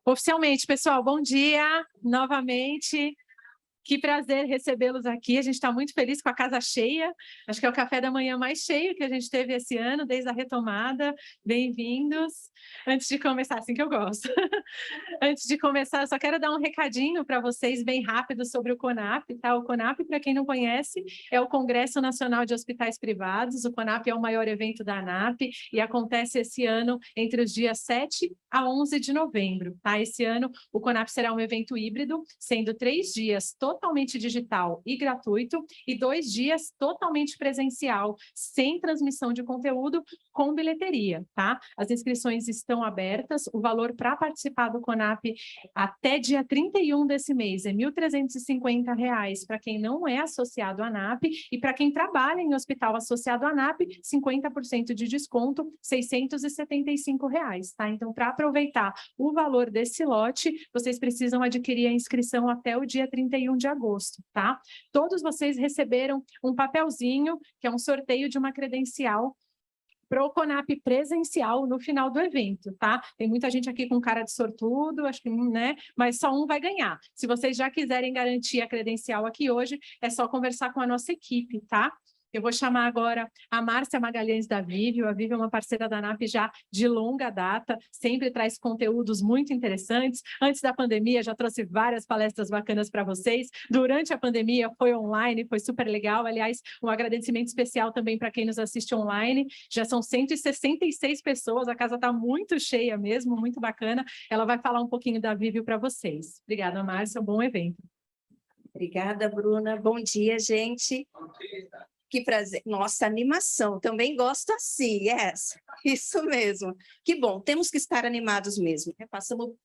Oficialmente, pessoal, bom dia novamente. Que prazer recebê-los aqui. A gente está muito feliz com a casa cheia. Acho que é o café da manhã mais cheio que a gente teve esse ano, desde a retomada. Bem-vindos. Antes de começar, assim que eu gosto. Antes de começar, eu só quero dar um recadinho para vocês bem rápido sobre o CONAP, tá? O CONAP, para quem não conhece, é o Congresso Nacional de Hospitais Privados. O CONAP é o maior evento da ANAP e acontece esse ano entre os dias 7 a 11 de novembro, tá? Esse ano o CONAP será um evento híbrido, sendo 3 dias totalmente digital e gratuito e 2 dias totalmente presencial, sem transmissão de conteúdo, com bilheteria, tá? As inscrições estão abertas, o valor para participar do CONAP até dia 31 desse mês é R$ 1.350 para quem não é associado à ANAP e para quem trabalha em hospital associado à ANAP, 50% de desconto, R$ 675, tá? Então, para aproveitar o valor desse lote, vocês precisam adquirir a inscrição até o dia 31 de agosto, tá? Todos vocês receberam um papelzinho, que é um sorteio de uma credencial para o CONAP presencial no final do evento, tá? Tem muita gente aqui com cara de sortudo, acho que, né? Mas só um vai ganhar. Se vocês já quiserem garantir a credencial aqui hoje, é só conversar com a nossa equipe, tá? Eu vou chamar agora a Márcia Magalhães da Vivio. A Vivio é uma parceira da ANAP já de longa data, sempre traz conteúdos muito interessantes. Antes da pandemia, já trouxe várias palestras bacanas para vocês. Durante a pandemia, foi online, foi super legal. Aliás, um agradecimento especial também para quem nos assiste online. Já são 166 pessoas, a casa está muito cheia mesmo, muito bacana. Ela vai falar um pouquinho da Vivio para vocês. Obrigada, Márcia, um bom evento. Obrigada, Bruna. Bom dia, gente. Que prazer. Nossa, animação. Também gosto assim, yes. Isso mesmo. Que bom, temos que estar animados mesmo.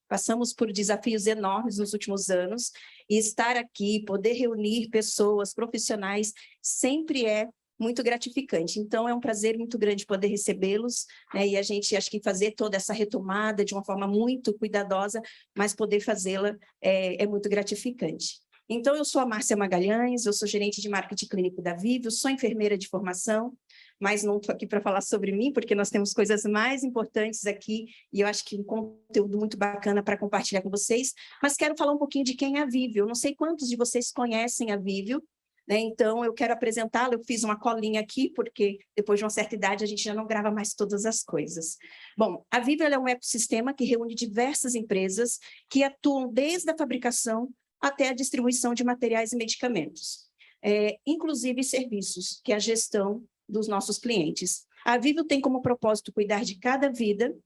Passamos por desafios enormes nos últimos anos e estar aqui, poder reunir pessoas, profissionais, sempre é muito gratificante. Então, é um prazer muito grande poder recebê-los, né? E a gente, acho que fazer toda essa retomada de uma forma muito cuidadosa, mas poder fazê-la é muito gratificante. Então, eu sou a Márcia Magalhães, eu sou gerente de marketing clínico da Vivio, sou enfermeira de formação, mas não estou aqui para falar sobre mim, porque nós temos coisas mais importantes aqui, e eu acho que um conteúdo muito bacana para compartilhar com vocês, mas quero falar um pouquinho de quem é a Vivio. Eu não sei quantos de vocês conhecem a Vivio, né? Então eu quero apresentá-la. Eu fiz uma colinha aqui, porque depois de uma certa idade a gente já não grava mais todas as coisas. Bom, a Vivio é um ecossistema que reúne diversas empresas que atuam desde a fabricação até a distribuição de materiais e medicamentos, inclusive serviços, que é a gestão dos nossos clientes. A Vivio tem como propósito cuidar de cada vida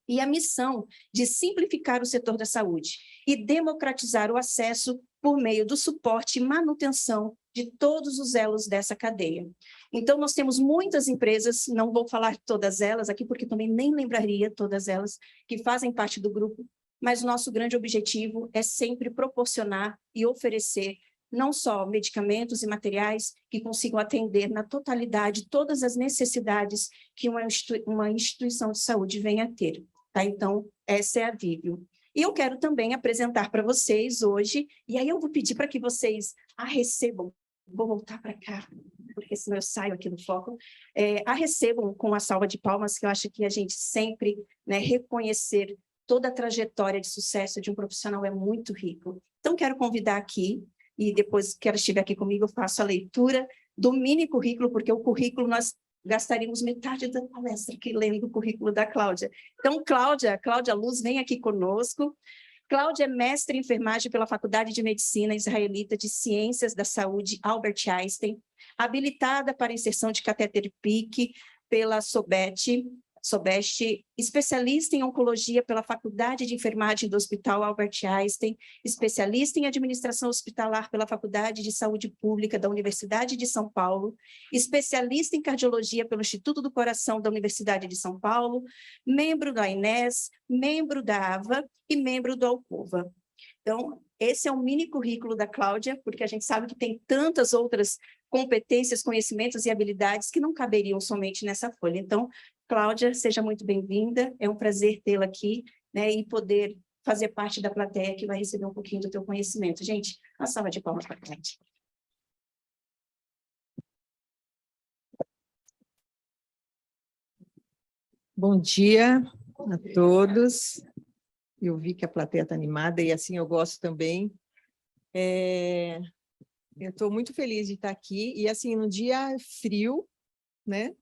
e a missão de simplificar o setor da saúde e democratizar o acesso por meio do suporte e manutenção de todos os elos dessa cadeia. Então, nós temos muitas empresas, não vou falar todas elas aqui, porque também nem lembraria todas elas que fazem parte do grupo, mas o nosso grande objetivo é sempre proporcionar e oferecer não só medicamentos e materiais que consigam atender na totalidade todas as necessidades que uma instituição de saúde venha a ter, tá? Então, essa é a Vivio. E eu quero também apresentar para vocês hoje, e aí eu vou pedir para que vocês a recebam, vou voltar para cá, porque senão eu saio aqui do foco, a recebam com a salva de palmas, que eu acho que a gente sempre, né, reconhecer toda a trajetória de sucesso de um profissional é muito rico. Então, quero convidar aqui, e depois que ela estiver aqui comigo, eu faço a leitura do mini currículo, porque o currículo nós gastaríamos metade da palestra aqui lendo o currículo da Cláudia. Então, Cláudia Luz, vem aqui conosco. Cláudia é mestre em enfermagem pela Faculdade de Medicina Israelita de Ciências da Saúde Albert Einstein, habilitada para inserção de catéter PIC pela Sobeste, especialista em oncologia pela Faculdade de Enfermagem do Hospital Albert Einstein, especialista em administração hospitalar pela Faculdade de Saúde Pública da Universidade de São Paulo, especialista em cardiologia pelo Instituto do Coração da Universidade de São Paulo, membro da INES, membro da AVA e membro do Alcova. Então, esse é um mini currículo da Cláudia, porque a gente sabe que tem tantas outras competências, conhecimentos e habilidades que não caberiam somente nessa folha. Então, Cláudia, seja muito bem-vinda, é um prazer tê-la aqui, né, e poder fazer parte da plateia que vai receber um pouquinho do teu conhecimento. Gente, uma salva de palmas para a Cláudia. Bom dia a todos. Eu vi que a plateia está animada e assim eu gosto também. Eu estou muito feliz de estar aqui e assim, no dia frio, né?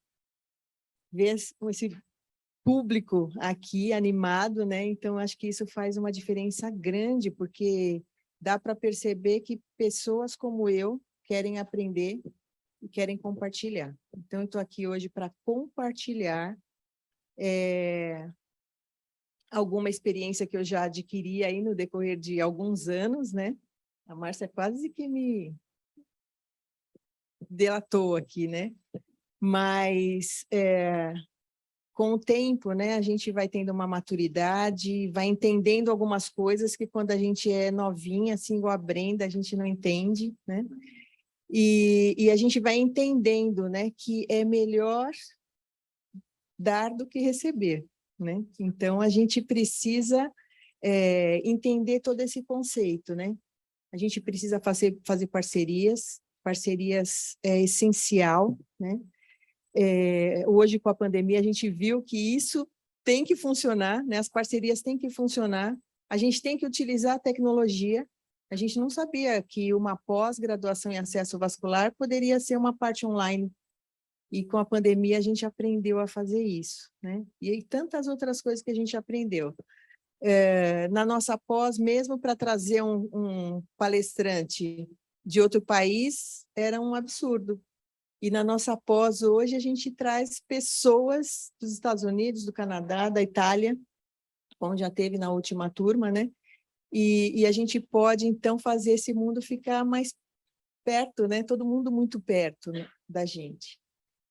Ver esse público aqui animado, né? Então, acho que isso faz uma diferença grande, porque dá para perceber que pessoas como eu querem aprender e querem compartilhar. Então, eu estou aqui hoje para compartilhar alguma experiência que eu já adquiri aí no decorrer de alguns anos, né? A Márcia quase que me delatou aqui, né? Mas com o tempo, né, a gente vai tendo uma maturidade, vai entendendo algumas coisas que quando a gente é novinha, assim, igual a Brenda, a gente não entende, né? E a gente vai entendendo, né, que é melhor dar do que receber, né? Então, a gente precisa entender todo esse conceito, né? A gente precisa fazer parcerias, parcerias é essencial, né? Hoje, com a pandemia, a gente viu que isso tem que funcionar, né? As parcerias têm que funcionar, a gente tem que utilizar a tecnologia. A gente não sabia que uma pós-graduação em acesso vascular poderia ser uma parte online, e com a pandemia a gente aprendeu a fazer isso, né? E aí, tantas outras coisas que a gente aprendeu. Na nossa pós, mesmo para trazer um palestrante de outro país, era um absurdo. E na nossa pós hoje, a gente traz pessoas dos Estados Unidos, do Canadá, da Itália, onde já teve na última turma, né? E a gente pode, então, fazer esse mundo ficar mais perto, né? Todo mundo muito perto, né, da gente.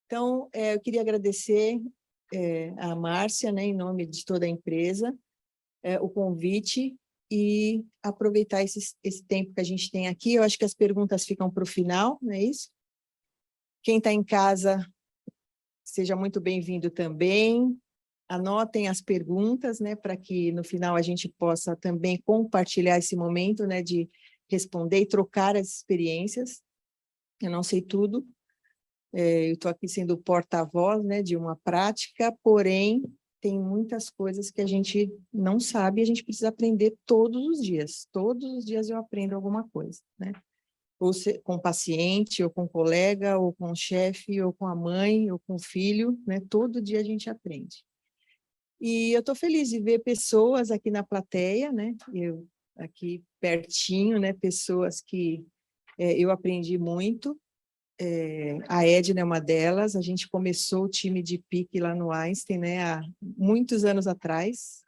Então, eu queria agradecer a Márcia, né, em nome de toda a empresa, o convite e aproveitar esse tempo que a gente tem aqui. Eu acho que as perguntas ficam para o final, não é isso? Quem está em casa, seja muito bem-vindo também. Anotem as perguntas, né, para que no final a gente possa também compartilhar esse momento, né, de responder e trocar as experiências. Eu não sei tudo, eu estou aqui sendo porta-voz, né, de uma prática, porém, tem muitas coisas que a gente não sabe e a gente precisa aprender todos os dias. Todos os dias eu aprendo alguma coisa, né? Ou com o paciente, ou com o colega, ou com o chefe, ou com a mãe, ou com o filho, né? Todo dia a gente aprende. E eu estou feliz de ver pessoas aqui na plateia, né? Eu aqui pertinho, né? Pessoas que eu aprendi muito. A Edna é uma delas. A gente começou o time de PIC lá no Einstein, né? Há muitos anos atrás,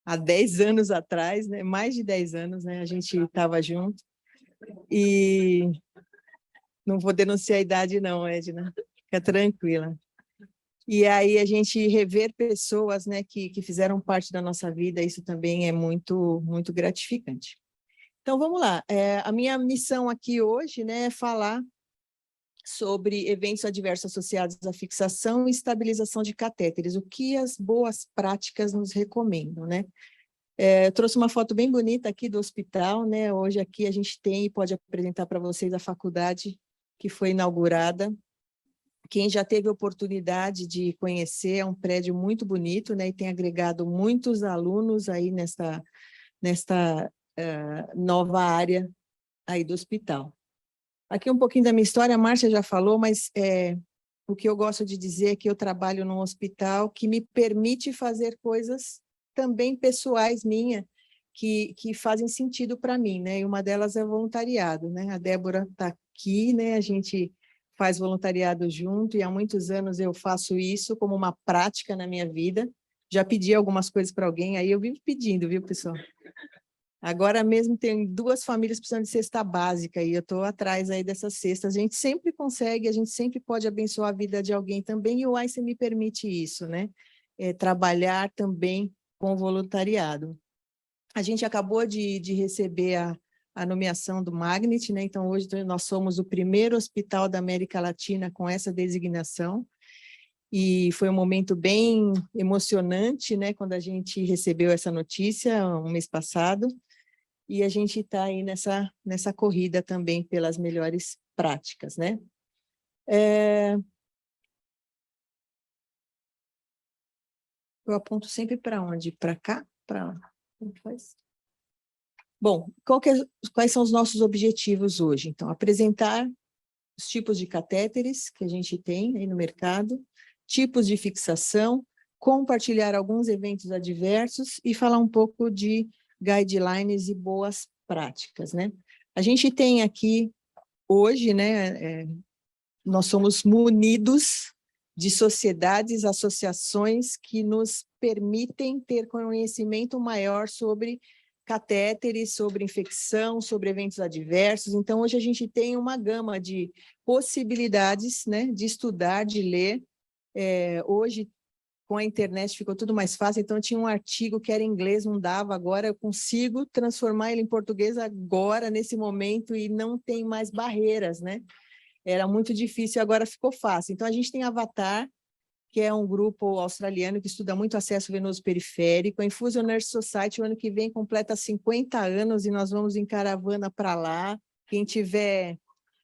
há 10 anos atrás, né? Mais de 10 anos, né? A gente estava junto. E não vou denunciar a idade não, Edna. Fica tranquila. E aí a gente rever pessoas, né, que fizeram parte da nossa vida, isso também é muito, muito gratificante. Então, vamos lá. A minha missão aqui hoje, né, é falar sobre eventos adversos associados à fixação e estabilização de catéteres, o que as boas práticas nos recomendam, né? Eu trouxe uma foto bem bonita aqui do hospital, né? Hoje aqui a gente tem e pode apresentar para vocês a faculdade que foi inaugurada. Quem já teve a oportunidade de conhecer, é um prédio muito bonito, né? E tem agregado muitos alunos aí nesta nova área aí do hospital. Aqui um pouquinho da minha história, a Márcia já falou, mas o que eu gosto de dizer é que eu trabalho num hospital que me permite fazer coisas também pessoais minhas, que fazem sentido para mim, né? E uma delas é voluntariado, né? A Débora está aqui, né? A gente faz voluntariado junto e há muitos anos eu faço isso como uma prática na minha vida. Já pedi algumas coisas para alguém, aí eu vivo pedindo, viu, pessoal? Agora mesmo tem 2 famílias precisando de cesta básica e eu estou atrás aí dessas cestas. A gente sempre consegue, a gente sempre pode abençoar a vida de alguém também, e o Einstein me permite isso, né? Trabalhar também com voluntariado. A gente acabou de receber a nomeação do Magnet, né? Então, hoje nós somos o primeiro hospital da América Latina com essa designação, e foi um momento bem emocionante, né? Quando a gente recebeu essa notícia, um mês passado, e a gente está aí nessa corrida também pelas melhores práticas, né? Eu aponto sempre para onde? Para cá? Para Como faz? Bom, quais são os nossos objetivos hoje? Então, apresentar os tipos de catéteres que a gente tem aí no mercado, tipos de fixação, compartilhar alguns eventos adversos e falar um pouco de guidelines e boas práticas, né? A gente tem aqui, hoje, né, nós somos munidos de sociedades, associações que nos permitem ter conhecimento maior sobre catéteres, sobre infecção, sobre eventos adversos. Então, hoje a gente tem uma gama de possibilidades, né, de estudar, de ler. Hoje, com a internet, ficou tudo mais fácil. Então, eu tinha um artigo que era em inglês, não dava, agora eu consigo transformar ele em português agora, nesse momento, e não tem mais barreiras, né? Era muito difícil, agora ficou fácil. Então, a gente tem Avatar, que é um grupo australiano que estuda muito acesso venoso periférico. A Infusion Nurse Society, o ano que vem, completa 50 anos e nós vamos em caravana para lá. Quem tiver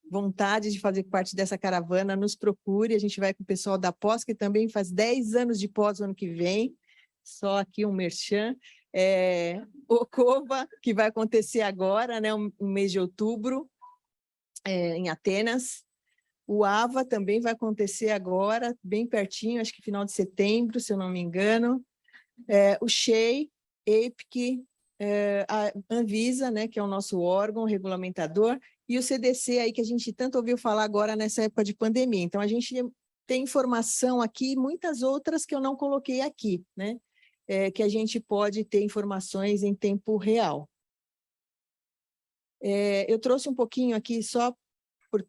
vontade de fazer parte dessa caravana, nos procure. A gente vai com o pessoal da pós, que também faz 10 anos de pós o ano que vem. Só aqui um merchan. O COVA, que vai acontecer agora, né, no mês de outubro, em Atenas. O AVA também vai acontecer agora, bem pertinho, acho que final de setembro, se eu não me engano. O SHEI, EPIC, a Anvisa, né, que é o nosso órgão regulamentador, e o CDC, aí, que a gente tanto ouviu falar agora nessa época de pandemia. Então, a gente tem informação aqui, muitas outras que eu não coloquei aqui, né, que a gente pode ter informações em tempo real. Eu trouxe um pouquinho aqui só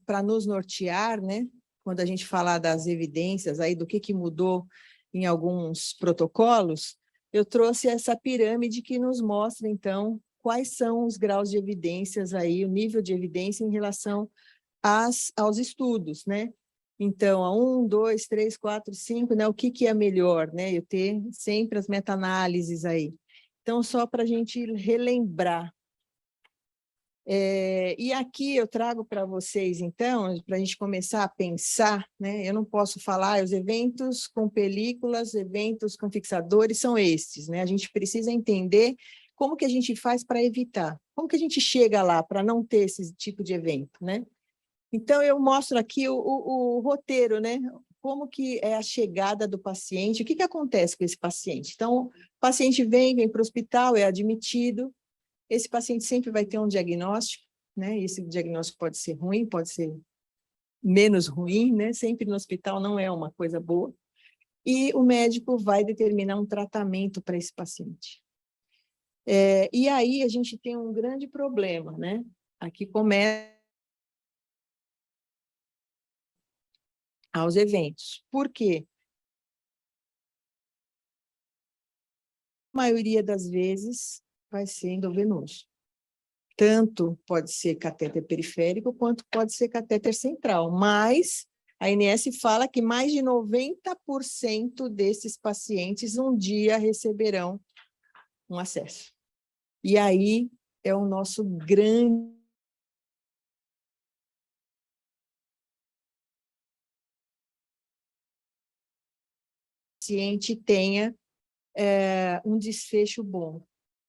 para nos nortear, né? Quando a gente falar das evidências, aí do que mudou em alguns protocolos, eu trouxe essa pirâmide que nos mostra, então, quais são os graus de evidências aí, o nível de evidência em relação aos estudos, né? Então, a 1, 2, 3, 4, 5, né? O que é melhor, né? Eu ter sempre as meta-análises aí. Então, só para a gente relembrar. E aqui eu trago para vocês, então, para a gente começar a pensar, né? Eu não posso falar, os eventos com películas, eventos com fixadores são estes, né? A gente precisa entender como que a gente faz para evitar, como que a gente chega lá para não ter esse tipo de evento, né? Então, eu mostro aqui o roteiro, né? Como que é a chegada do paciente, o que acontece com esse paciente. Então, o paciente vem para o hospital, é admitido. Esse paciente sempre vai ter um diagnóstico, né? Esse diagnóstico pode ser ruim, pode ser menos ruim, né? Sempre no hospital não é uma coisa boa. E o médico vai determinar um tratamento para esse paciente. E aí a gente tem um grande problema, né? Aqui começa aos eventos. Por quê? A maioria das vezes vai ser endovenoso. Tanto pode ser catéter periférico, quanto pode ser catéter central. Mas a ANS fala que mais de 90% desses pacientes um dia receberão um acesso. E aí é o nosso grande... paciente tenha um desfecho bom,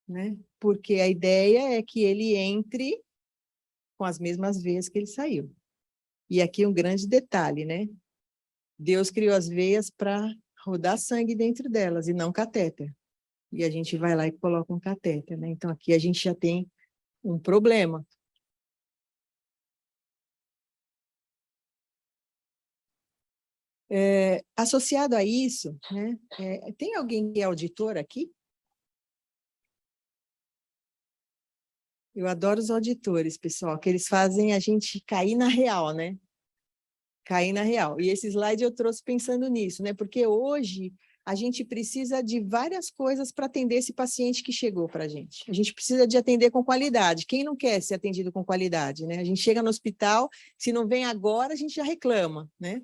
né? Porque a ideia é que ele entre com as mesmas veias que ele saiu. E aqui um grande detalhe, né? Deus criou as veias para rodar sangue dentro delas e não catéter. E a gente vai lá e coloca um catéter, né? Então aqui a gente já tem um problema. Associado a isso, né? Tem alguém que é auditor aqui? Eu adoro os auditores, pessoal, que eles fazem a gente cair na real, né? Cair na real. E esse slide eu trouxe pensando nisso, né? Porque hoje a gente precisa de várias coisas para atender esse paciente que chegou para a gente. A gente precisa de atender com qualidade. Quem não quer ser atendido com qualidade, né? A gente chega no hospital, se não vem agora, a gente já reclama, né?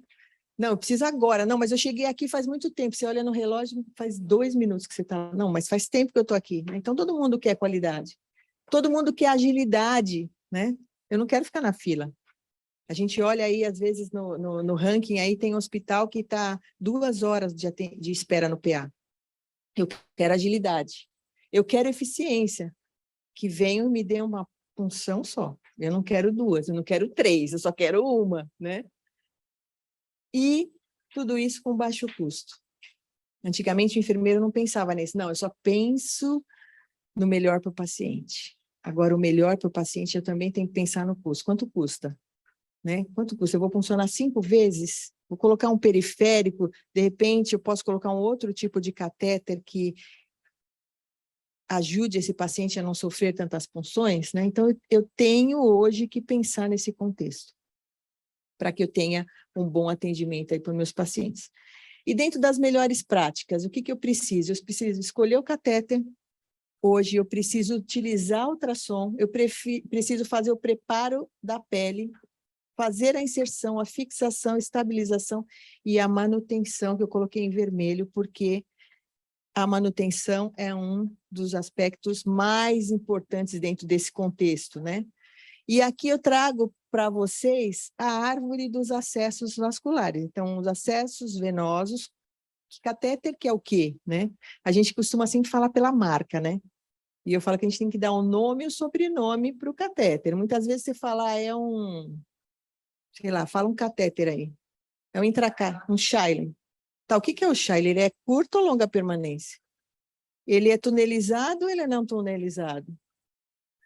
Não, precisa agora. Não, mas eu cheguei aqui faz muito tempo. Você olha no relógio, faz 2 minutos que você está... Não, mas faz tempo que eu estou aqui, né? Então, todo mundo quer qualidade. Todo mundo quer agilidade, né? Eu não quero ficar na fila. A gente olha aí, às vezes, no ranking, aí tem um hospital que está 2 horas de espera no PA. Eu quero agilidade. Eu quero eficiência, que venham e me dê uma punção só. Eu não quero duas, eu não quero três, eu só quero uma, né? E tudo isso com baixo custo. Antigamente, o enfermeiro não pensava nisso. Não, eu só penso no melhor para o paciente. Agora, o melhor para o paciente, eu também tenho que pensar no custo. Quanto custa? Né? Quanto custa? Eu vou funcionar 5 vezes? Vou colocar um periférico, de repente, eu posso colocar um outro tipo de catéter que ajude esse paciente a não sofrer tantas punções, né? Então, eu tenho hoje que pensar nesse contexto, para que eu tenha um bom atendimento aí para os meus pacientes. E dentro das melhores práticas, o que eu preciso? Eu preciso escolher o catéter. Hoje eu preciso utilizar ultrassom, eu preciso fazer o preparo da pele, fazer a inserção, a fixação, a estabilização e a manutenção, que eu coloquei em vermelho, porque a manutenção é um dos aspectos mais importantes dentro desse contexto, né? E aqui eu trago para vocês a árvore dos acessos vasculares. Então, os acessos venosos, catéter que é o quê, né? A gente costuma sempre falar pela marca, né? E eu falo que a gente tem que dar um nome e um sobrenome para o catéter. Muitas vezes você fala, é um, sei lá, fala um catéter aí. É um intracar, um Schuyler. Tá, o que é o Schuyler? Ele é curto ou longa permanência? Ele é tunelizado ou ele é não tunelizado?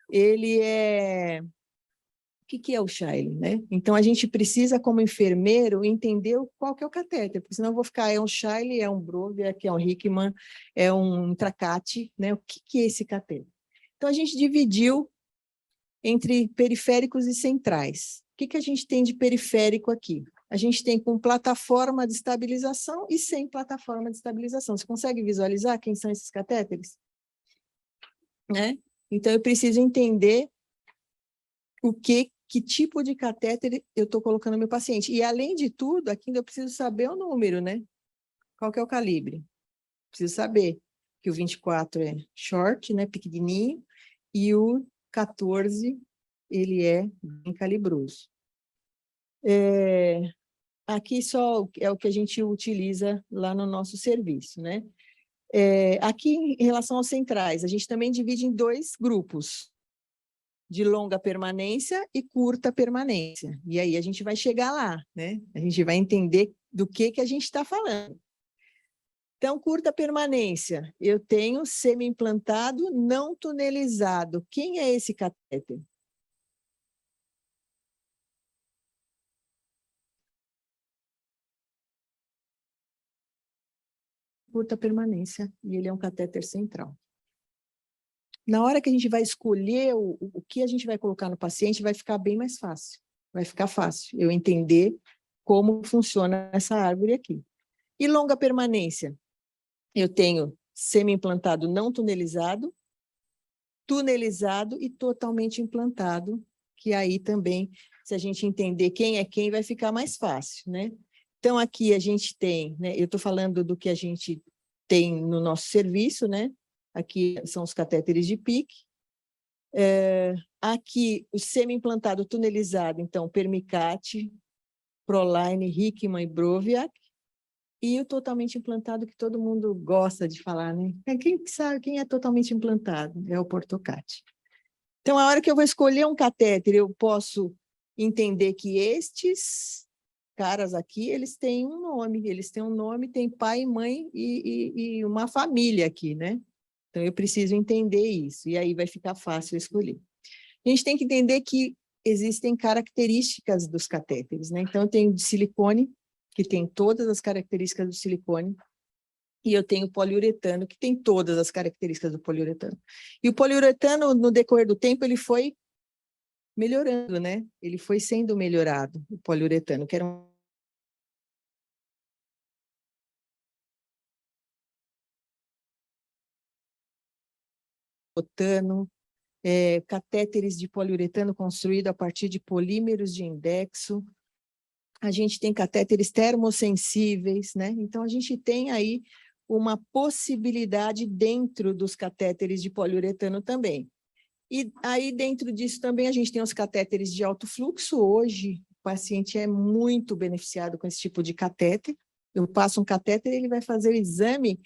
Ele é... O que é o Schuyler, né? Então, a gente precisa, como enfermeiro, entender qual que é o catéter, porque senão eu vou ficar, é um Schuyler, é um Brovia, é um Hickman, é um Tracate, né? O que é esse catéter? Então, a gente dividiu entre periféricos e centrais. O que a gente tem de periférico aqui? A gente tem com plataforma de estabilização e sem plataforma de estabilização. Você consegue visualizar quem são esses catéteres? Né? Então, eu preciso entender que tipo de catéter eu estou colocando no meu paciente. E, além de tudo, aqui eu preciso saber o número, né? Qual que é o calibre? Preciso saber que o 24 é short, né? Pequenininho, e o 14, ele é bem calibroso. Aqui só é o que a gente utiliza lá no nosso serviço, né? Aqui, em relação aos centrais, a gente também divide em 2 grupos, de longa permanência e curta permanência. E aí a gente vai chegar lá, né? A gente vai entender do que a gente está falando. Então, curta permanência, eu tenho semi-implantado não tunelizado. Quem é esse catéter? Curta permanência, e ele é um catéter central. Na hora que a gente vai escolher o que a gente vai colocar no paciente, vai ficar bem mais fácil. Vai ficar fácil eu entender como funciona essa árvore aqui. E longa permanência? Eu tenho semi-implantado não tunelizado, tunelizado e totalmente implantado, que aí também, se a gente entender quem é quem, vai ficar mais fácil, né? Então, aqui a gente tem, né? Eu estou falando do que a gente tem no nosso serviço, né? Aqui são os catéteres de PIC. Aqui, o semi-implantado tunelizado, então, Permicate, Proline, Hickman e Broviac. E o totalmente implantado, que todo mundo gosta de falar, né? Quem sabe quem é totalmente implantado? É o Portocate. Então, a hora que eu vou escolher um catéter, eu posso entender que estes caras aqui, eles têm um nome, tem pai, mãe e uma família aqui, né? Então, eu preciso entender isso, e aí vai ficar fácil escolher. A gente tem que entender que existem características dos catéteres, né? Então, eu tenho de silicone, que tem todas as características do silicone, e eu tenho poliuretano, que tem todas as características do poliuretano. E o poliuretano, no decorrer do tempo, ele foi melhorando, né? Ele foi sendo melhorado, o poliuretano, que era um botano, catéteres de poliuretano construído a partir de polímeros de indexo. A gente tem catéteres termossensíveis, né? Então, a gente tem aí uma possibilidade dentro dos catéteres de poliuretano também. E aí, dentro disso também, a gente tem os catéteres de alto fluxo. Hoje, o paciente é muito beneficiado com esse tipo de catéter. Eu passo um catéter, ele vai fazer o exame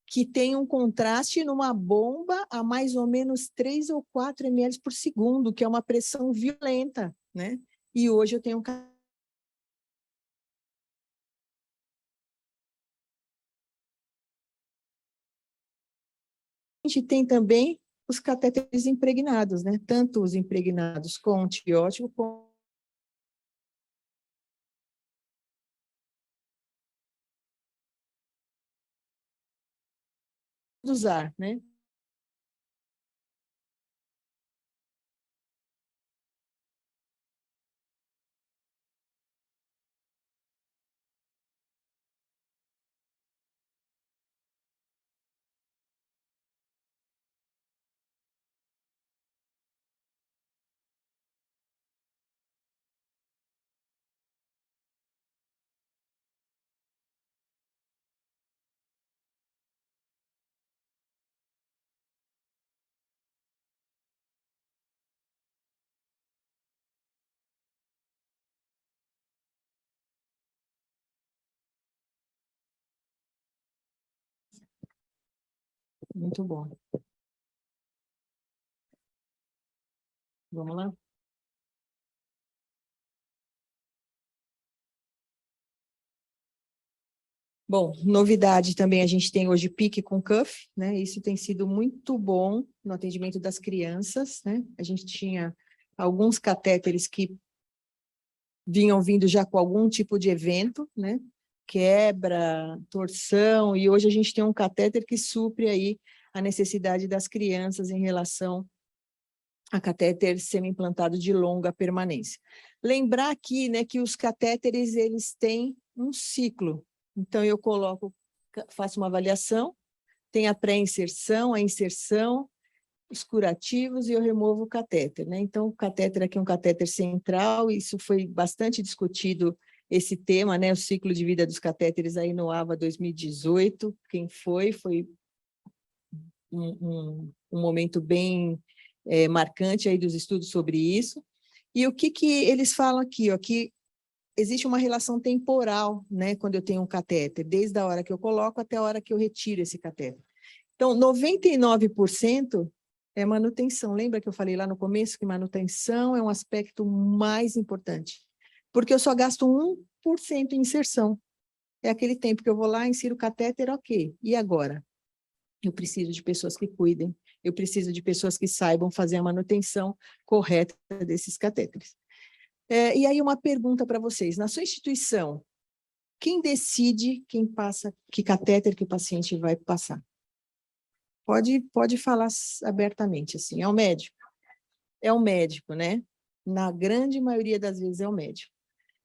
que tem um contraste numa bomba a mais ou menos 3 ou 4 ml por segundo, que é uma pressão violenta, né? E hoje eu tenho a gente tem também os catéteres impregnados, né? Tanto os impregnados com antibiótico como usar, né? Muito bom. Vamos lá? Bom, novidade também, a gente tem hoje PIC com cuff, né? Isso tem sido muito bom no atendimento das crianças, né? A gente tinha alguns catéteres que vinham vindo já com algum tipo de evento, né? Quebra, torção, e hoje a gente tem um catéter que supre aí a necessidade das crianças em relação a catéter semi-implantado de longa permanência. Lembrar aqui, né, que os catéteres, eles têm um ciclo. Então, eu coloco, faço uma avaliação, tem a pré-inserção, a inserção, os curativos e eu removo o catéter, né? Então, o catéter aqui é um catéter central, isso foi bastante discutido, esse tema, né? O ciclo de vida dos catéteres aí no AVA 2018, quem foi um momento bem marcante aí dos estudos sobre isso. E o que eles falam aqui, ó, que existe uma relação temporal, né, quando eu tenho um catéter, desde a hora que eu coloco até a hora que eu retiro esse catéter. Então, 99% é manutenção. Lembra que eu falei lá no começo que manutenção é um aspecto mais importante? Porque eu só gasto 1% em inserção. É aquele tempo que eu vou lá, insiro o catéter, ok. E agora? Eu preciso de pessoas que cuidem, eu preciso de pessoas que saibam fazer a manutenção correta desses catéteres. E aí uma pergunta para vocês, na sua instituição, quem decide quem passa, que catéter que o paciente vai passar? Pode falar abertamente, assim, é o médico? É o médico, né? Na grande maioria das vezes é o médico.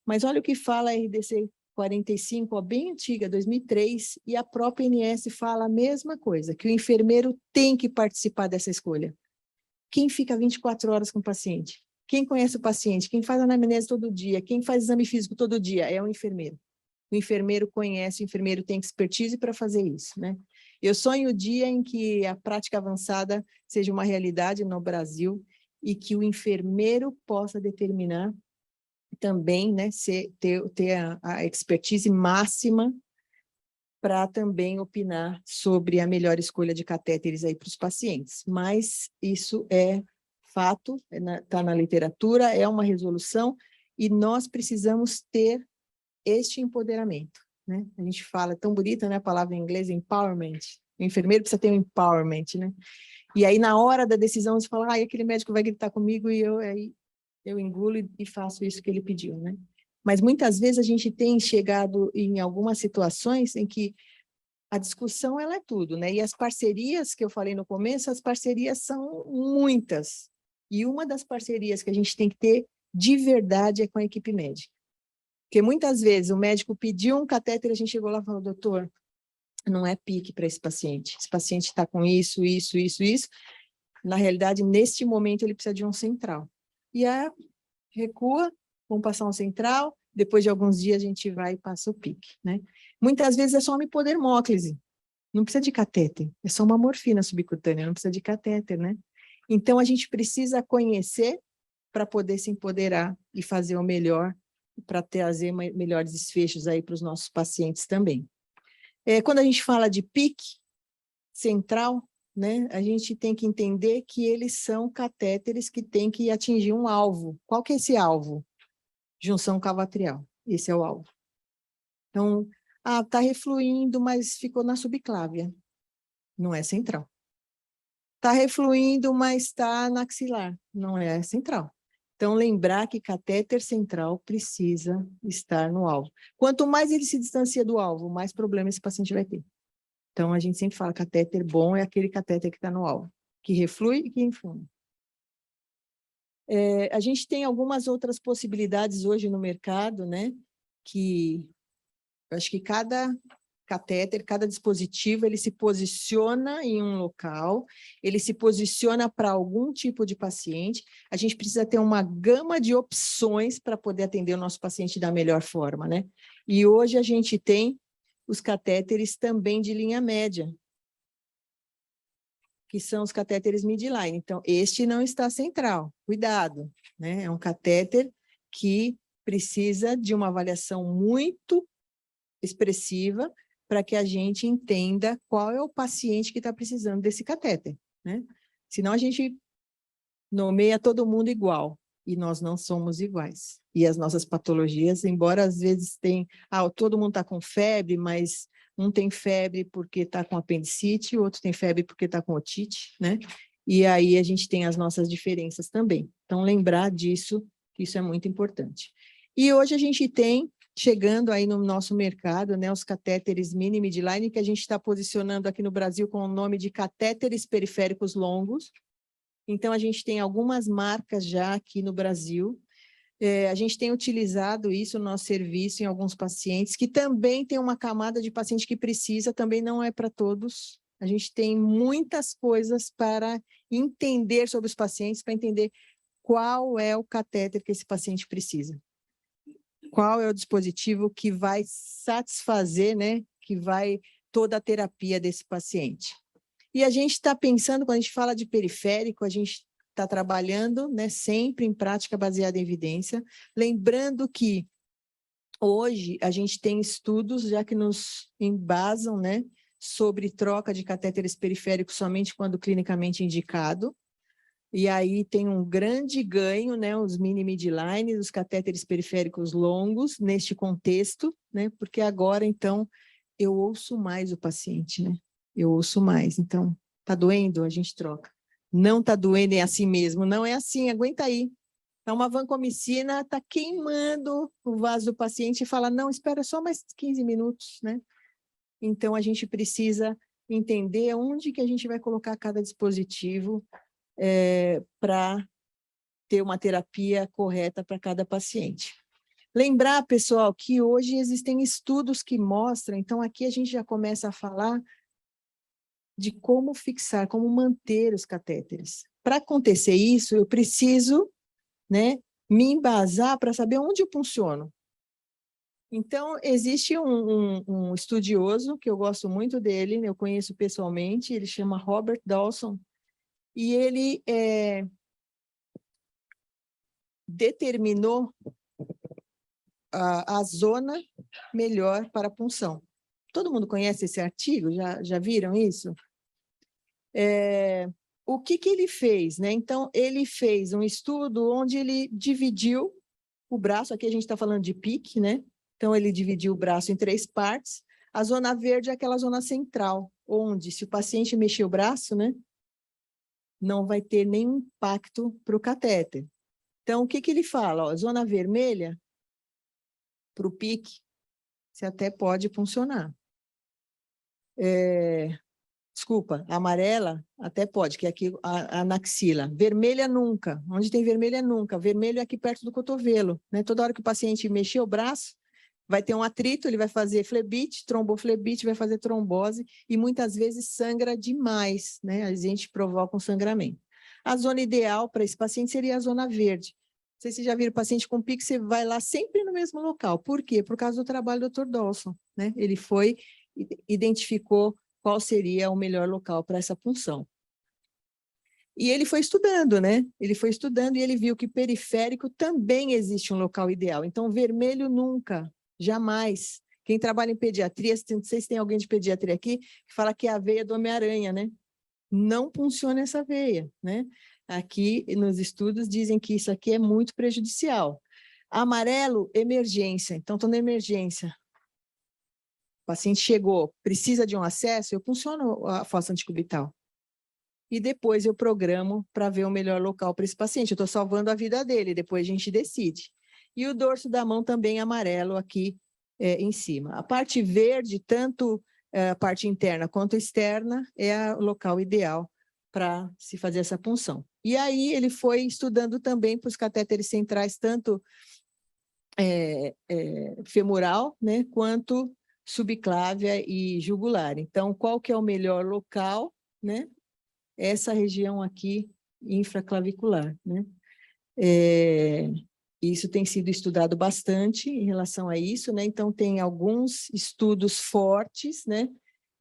Mas olha o que fala a RDC 45, ó, bem antiga, 2003, e a própria INS fala a mesma coisa, que o enfermeiro tem que participar dessa escolha. Quem fica 24 horas com o paciente? Quem conhece o paciente? Quem faz anamnese todo dia? Quem faz exame físico todo dia? É o enfermeiro. O enfermeiro conhece, o enfermeiro tem expertise para fazer isso, né? Eu sonho o dia em que a prática avançada seja uma realidade no Brasil e que o enfermeiro possa determinar também, né, ter a expertise máxima para também opinar sobre a melhor escolha de catéteres aí para os pacientes. Mas isso é fato, está na literatura, é uma resolução, e nós precisamos ter este empoderamento, né? A gente fala, tão bonita, né, a palavra em inglês, empowerment. O enfermeiro precisa ter um empowerment, né? E aí, na hora da decisão, você fala, aquele médico vai gritar comigo, e eu engulo e faço isso que ele pediu, né? Mas muitas vezes a gente tem chegado em algumas situações em que a discussão ela é tudo, né? E as parcerias que eu falei no começo, as parcerias são muitas. E uma das parcerias que a gente tem que ter de verdade é com a equipe médica. Porque muitas vezes o médico pediu um catéter, a gente chegou lá e falou, doutor, não é PIC para esse paciente está com isso. Na realidade, neste momento, ele precisa de um central. E aí, recua, vamos passar um central, depois de alguns dias a gente vai e passa o PIC, né? Muitas vezes é só uma hipodermóclise, não precisa de catéter, é só uma morfina subcutânea, não precisa de catéter, né? Então, a gente precisa conhecer para poder se empoderar e fazer o melhor, para trazer melhores desfechos aí para os nossos pacientes também. Quando a gente fala de PIC, central, né, a gente tem que entender que eles são catéteres que têm que atingir um alvo. Qual que é esse alvo? Junção cavo-atrial. Esse é o alvo. Então, está refluindo, mas ficou na subclávia. Não é central. Está refluindo, mas está na axilar. Não é central. Então, lembrar que catéter central precisa estar no alvo. Quanto mais ele se distancia do alvo, mais problema esse paciente vai ter. Então, a gente sempre fala catéter bom é aquele catéter que está no alvo, que reflui e que influi. A gente tem algumas outras possibilidades hoje no mercado, né? Que eu acho que cada catéter, cada dispositivo, ele se posiciona em um local, ele se posiciona para algum tipo de paciente. A gente precisa ter uma gama de opções para poder atender o nosso paciente da melhor forma, né? E hoje a gente tem os catéteres também de linha média, que são os catéteres midline. Então, este não está central, cuidado, né? É um catéter que precisa de uma avaliação muito expressiva para que a gente entenda qual é o paciente que está precisando desse catéter, né? Senão a gente nomeia todo mundo igual, e nós não somos iguais. E as nossas patologias, embora às vezes todo mundo está com febre, mas um tem febre porque está com apendicite, o outro tem febre porque está com otite, né? E aí a gente tem as nossas diferenças também. Então, lembrar disso, que isso é muito importante. E hoje a gente tem, chegando aí no nosso mercado, né, os catéteres mini midline, que a gente está posicionando aqui no Brasil com o nome de catéteres periféricos longos. Então, a gente tem algumas marcas já aqui no Brasil. A gente tem utilizado isso no nosso serviço em alguns pacientes, que também tem uma camada de paciente que precisa, também não é para todos. A gente tem muitas coisas para entender sobre os pacientes, para entender qual é o catéter que esse paciente precisa. Qual é o dispositivo que vai satisfazer, né, que vai toda a terapia desse paciente. E a gente está pensando, quando a gente fala de periférico, a gente está trabalhando, né, sempre em prática baseada em evidência, lembrando que hoje a gente tem estudos já que nos embasam, né, sobre troca de catéteres periféricos somente quando clinicamente indicado. E aí tem um grande ganho, né, os mini midline, os catéteres periféricos longos neste contexto, né, porque agora, então, eu ouço mais o paciente, né, eu ouço mais. Então, tá doendo? A gente troca. Não tá doendo, é assim mesmo. Não é assim, aguenta aí. Então, uma vancomicina tá queimando o vaso do paciente e fala, não, espera só mais 15 minutos, né? Então, a gente precisa entender onde que a gente vai colocar cada dispositivo para ter uma terapia correta para cada paciente. Lembrar, pessoal, que hoje existem estudos que mostram, então aqui a gente já começa a falar de como fixar, como manter os catéteres. Para acontecer isso, eu preciso, né, me embasar para saber onde eu funciono. Então, existe um estudioso, que eu gosto muito dele, eu conheço pessoalmente, ele chama Robert Dawson, e ele determinou a zona melhor para a punção. Todo mundo conhece esse artigo? Já viram isso? O que ele fez, né? Então, ele fez um estudo onde ele dividiu o braço, aqui a gente está falando de pique, né? Então, ele dividiu o braço em 3 partes. A zona verde é aquela zona central, onde, se o paciente mexer o braço, né, não vai ter nenhum impacto para o catéter. Então, o que ele fala? Ó, zona vermelha, para o pique, você até pode funcionar. Desculpa, amarela até pode, que é aqui a anaxila. Vermelha nunca. Onde tem vermelha nunca. Vermelho é aqui perto do cotovelo, né? Toda hora que o paciente mexer o braço, vai ter um atrito, ele vai fazer flebite, tromboflebite, vai fazer trombose e muitas vezes sangra demais, né? A gente provoca um sangramento. A zona ideal para esse paciente seria a zona verde. Não sei se vocês já viram paciente com pique, você vai lá sempre no mesmo local. Por quê? Por causa do trabalho do Dr. Dawson, né? Ele identificou qual seria o melhor local para essa punção. E ele foi estudando, né? Ele foi estudando e ele viu que periférico também existe um local ideal. Então, vermelho nunca, jamais. Quem trabalha em pediatria, não sei se tem alguém de pediatria aqui, que fala que é a veia do Homem-Aranha, né? Não funciona essa veia, né? Aqui nos estudos dizem que isso aqui é muito prejudicial. Amarelo, emergência. Então, estou na emergência. O paciente chegou, precisa de um acesso, eu funciono a fossa anticubital. E depois eu programo para ver o melhor local para esse paciente. Eu estou salvando a vida dele, depois a gente decide. E o dorso da mão também amarelo aqui em cima. A parte verde, tanto a parte interna quanto externa, é o local ideal para se fazer essa punção. E aí ele foi estudando também para os catéteres centrais, tanto femoral, né, quanto subclávia e jugular. Então, qual que é o melhor local, né? Essa região aqui, infraclavicular, né? Isso tem sido estudado bastante em relação a isso, né? Então, tem alguns estudos fortes, né,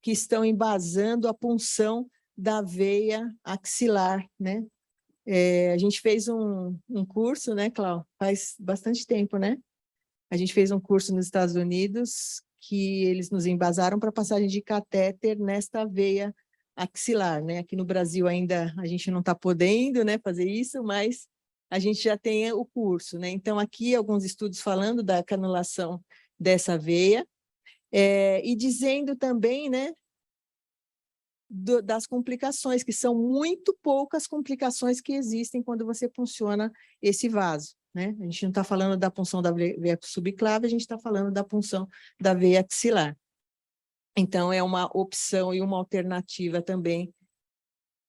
que estão embasando a punção da veia axilar, né? A gente fez um curso, né, Cláudio? Faz bastante tempo, né? A gente fez um curso nos Estados Unidos que eles nos embasaram para passagem de catéter nesta veia axilar, né? Aqui no Brasil ainda a gente não está podendo, né, fazer isso, mas a gente já tem o curso, né? Então, aqui alguns estudos falando da canulação dessa veia e dizendo também, né, das complicações, que são muito poucas complicações que existem quando você punciona esse vaso, né? A gente não está falando da punção da veia subclave, a gente está falando da punção da veia axilar. Então, é uma opção e uma alternativa também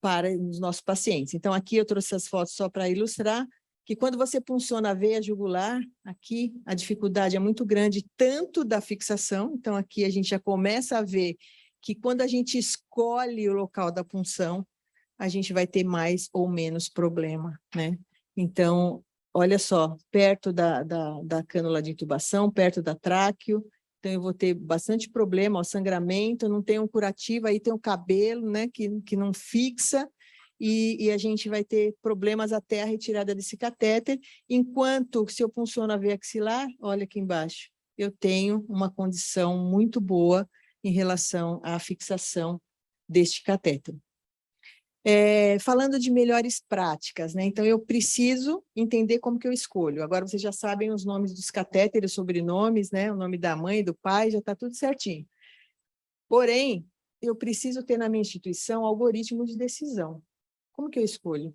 para os nossos pacientes. Então, aqui eu trouxe as fotos só para ilustrar que quando você punciona a veia jugular, aqui a dificuldade é muito grande, tanto da fixação, então aqui a gente já começa a ver que quando a gente escolhe o local da punção, a gente vai ter mais ou menos problema, né? Então, olha só, perto da cânula de intubação, perto da tráqueo, então eu vou ter bastante problema, o sangramento, não tem um curativo, aí tem o cabelo, né, que não fixa, e a gente vai ter problemas até a retirada desse catéter, enquanto se eu punciono a veia axilar, olha aqui embaixo, eu tenho uma condição muito boa em relação à fixação deste catéter. Falando de melhores práticas, né? Então, eu preciso entender como que eu escolho. Agora, vocês já sabem os nomes dos catéteres, os sobrenomes, né? O nome da mãe, do pai, já está tudo certinho. Porém, eu preciso ter na minha instituição algoritmo de decisão. Como que eu escolho?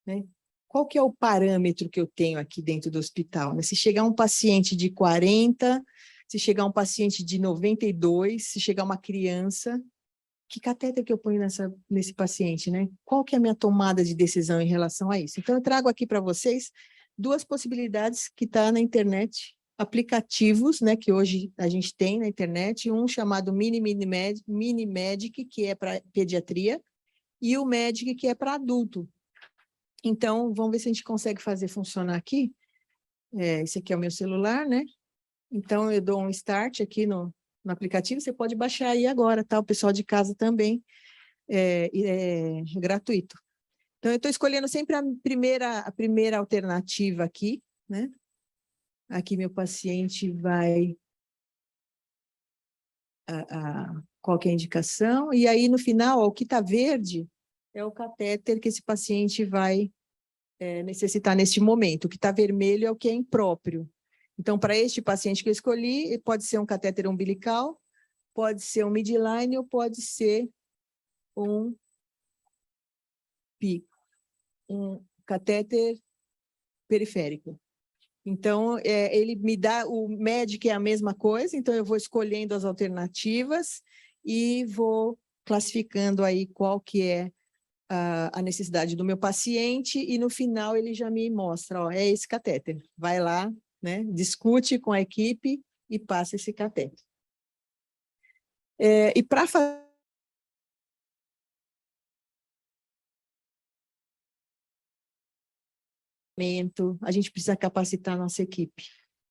Né? Qual que é o parâmetro que eu tenho aqui dentro do hospital? Né? Se chegar um paciente de 40, se chegar um paciente de 92, se chegar uma criança, que catéter que eu ponho nesse paciente, né? Qual que é a minha tomada de decisão em relação a isso? Então, eu trago aqui para vocês duas possibilidades que está na internet, aplicativos, né, que hoje a gente tem na internet, um chamado Minimedic, que é para pediatria, e o Medic, que é para adulto. Então, vamos ver se a gente consegue fazer funcionar aqui. Esse aqui é o meu celular, né? Então, eu dou um start aqui no aplicativo, você pode baixar aí agora, tá? O pessoal de casa também, é gratuito. Então, eu estou escolhendo sempre a primeira alternativa aqui, né? Aqui meu paciente vai... qual que é a indicação? E aí, no final, ó, o que está verde é o catéter que esse paciente vai necessitar neste momento. O que está vermelho é o que é impróprio. Então, para este paciente que eu escolhi, pode ser um catéter umbilical, pode ser um midline ou pode ser um PIC, um catéter periférico. Então, ele me dá, o MEDIC é a mesma coisa, então eu vou escolhendo as alternativas e vou classificando aí qual que é a necessidade do meu paciente e no final ele já me mostra, ó, é esse catéter. Vai lá, né, discute com a equipe e passa esse catéter. E para fazer a gente precisa capacitar a nossa equipe,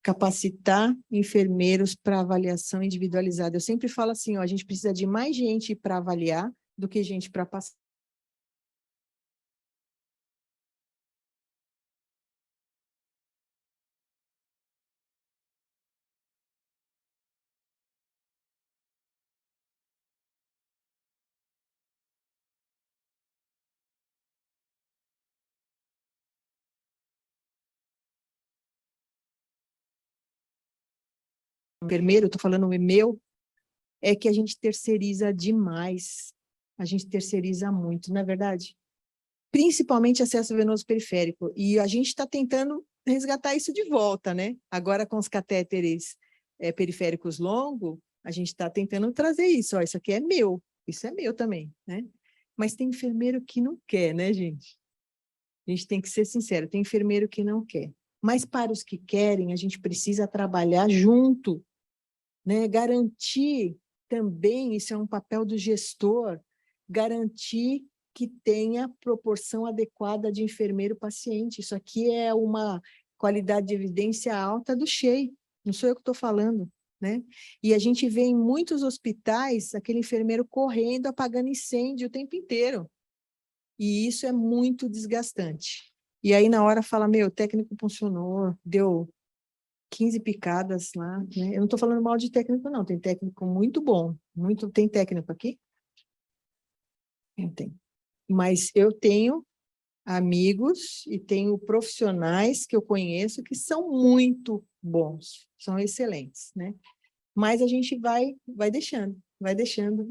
capacitar enfermeiros para avaliação individualizada. Eu sempre falo assim, ó, a gente precisa de mais gente para avaliar do que gente para passar. enfermeiro, estou falando o meu, é que a gente terceiriza demais. A gente terceiriza muito, não é verdade? Principalmente acesso venoso periférico. E a gente está tentando resgatar isso de volta, né? Agora com os catéteres periféricos longos, a gente está tentando trazer isso. Ó, isso aqui é meu, isso é meu também, né? Mas tem enfermeiro que não quer, né, gente? A gente tem que ser sincero, tem enfermeiro que não quer. Mas para os que querem, a gente precisa trabalhar junto, né? Garantir também, isso é um papel do gestor, garantir que tenha proporção adequada de enfermeiro-paciente. Isso aqui é uma qualidade de evidência alta do SHEI, não sou eu que estou falando, né? E a gente vê em muitos hospitais aquele enfermeiro correndo, apagando incêndio o tempo inteiro. E isso é muito desgastante. E aí, na hora, fala, meu, o técnico funcionou, deu 15 picadas lá, né? Eu não estou falando mal de técnico, não. Tem técnico muito bom. Tem técnico aqui? Eu tenho. Mas eu tenho amigos e tenho profissionais que eu conheço que são muito bons, são excelentes, né? Mas a gente vai deixando.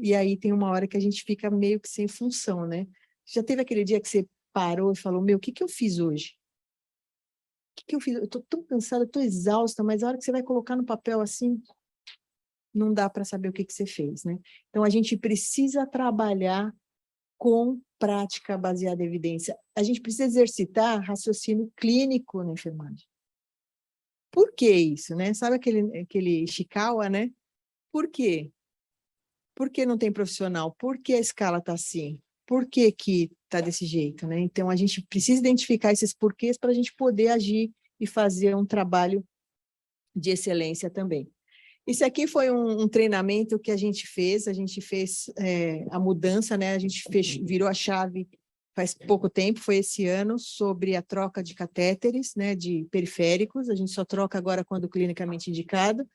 E aí tem uma hora que a gente fica meio que sem função, né? Já teve aquele dia que você parou e falou, meu, o que que eu fiz hoje? O que que eu fiz? Eu estou tão cansada, estou exausta, mas a hora que você vai colocar no papel assim, não dá para saber o que que você fez, né? Então, a gente precisa trabalhar com prática baseada em evidência. A gente precisa exercitar raciocínio clínico na enfermagem. Por que isso, né? Sabe aquele Ishikawa, né? Por quê? Por que não tem profissional? Por que a escala está assim? Por que que está desse jeito, né? Então, a gente precisa identificar esses porquês para a gente poder agir e fazer um trabalho de excelência também. Isso aqui foi um treinamento que a gente fez a mudança, né? A gente virou a chave faz pouco tempo, foi esse ano, sobre a troca de catéteres, né, de periféricos. A gente só troca agora quando clinicamente indicado.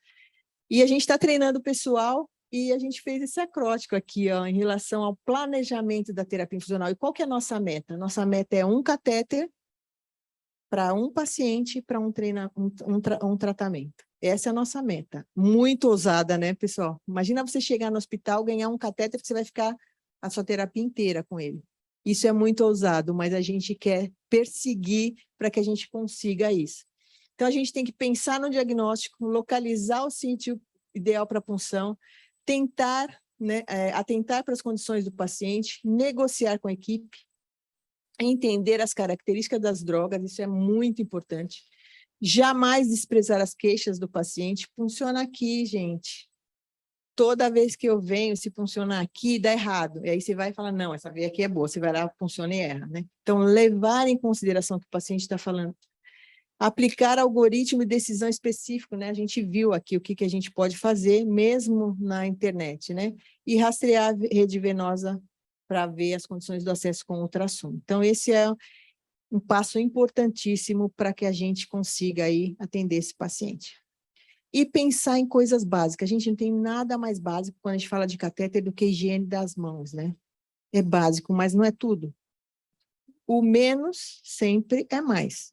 E a gente está treinando o pessoal e a gente fez esse acróstico aqui, ó, em relação ao planejamento da terapia infusional. E qual que é a nossa meta? Nossa meta é um catéter para um paciente, para um tratamento. Essa é a nossa meta. Muito ousada, né, pessoal? Imagina você chegar no hospital, ganhar um catéter, que você vai ficar a sua terapia inteira com ele. Isso é muito ousado, mas a gente quer perseguir para que a gente consiga isso. Então, a gente tem que pensar no diagnóstico, localizar o sítio ideal para a punção, tentar, né, atentar para as condições do paciente, negociar com a equipe, entender as características das drogas, isso é muito importante. Jamais desprezar as queixas do paciente. Funciona aqui, gente. Toda vez que eu venho, se funcionar aqui, dá errado. E aí você vai falar, não, essa veia aqui é boa. Você vai lá, funciona e erra, né? Então, levar em consideração o que o paciente está falando. Aplicar algoritmo de decisão específico, né? A gente viu aqui o que a gente pode fazer, mesmo na internet, né? E rastrear a rede venosa para ver as condições do acesso com ultrassom. Então, esse é um passo importantíssimo para que a gente consiga aí atender esse paciente. E pensar em coisas básicas. A gente não tem nada mais básico quando a gente fala de catéter do que higiene das mãos, né? É básico, mas não é tudo. O menos sempre é mais.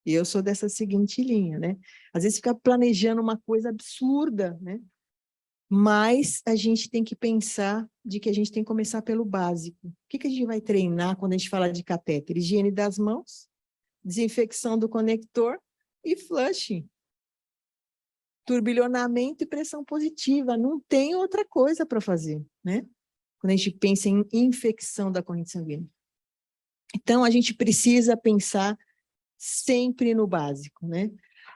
E eu sou dessa seguinte linha, né? Às vezes fica planejando uma coisa absurda, né? Mas a gente tem que pensar de que a gente tem que começar pelo básico. O que a gente vai treinar quando a gente fala de catéter? Higiene das mãos, desinfecção do conector e flushing. Turbilhonamento e pressão positiva. Não tem outra coisa para fazer, né? Quando a gente pensa em infecção da corrente sanguínea. Então, a gente precisa pensar sempre no básico, né?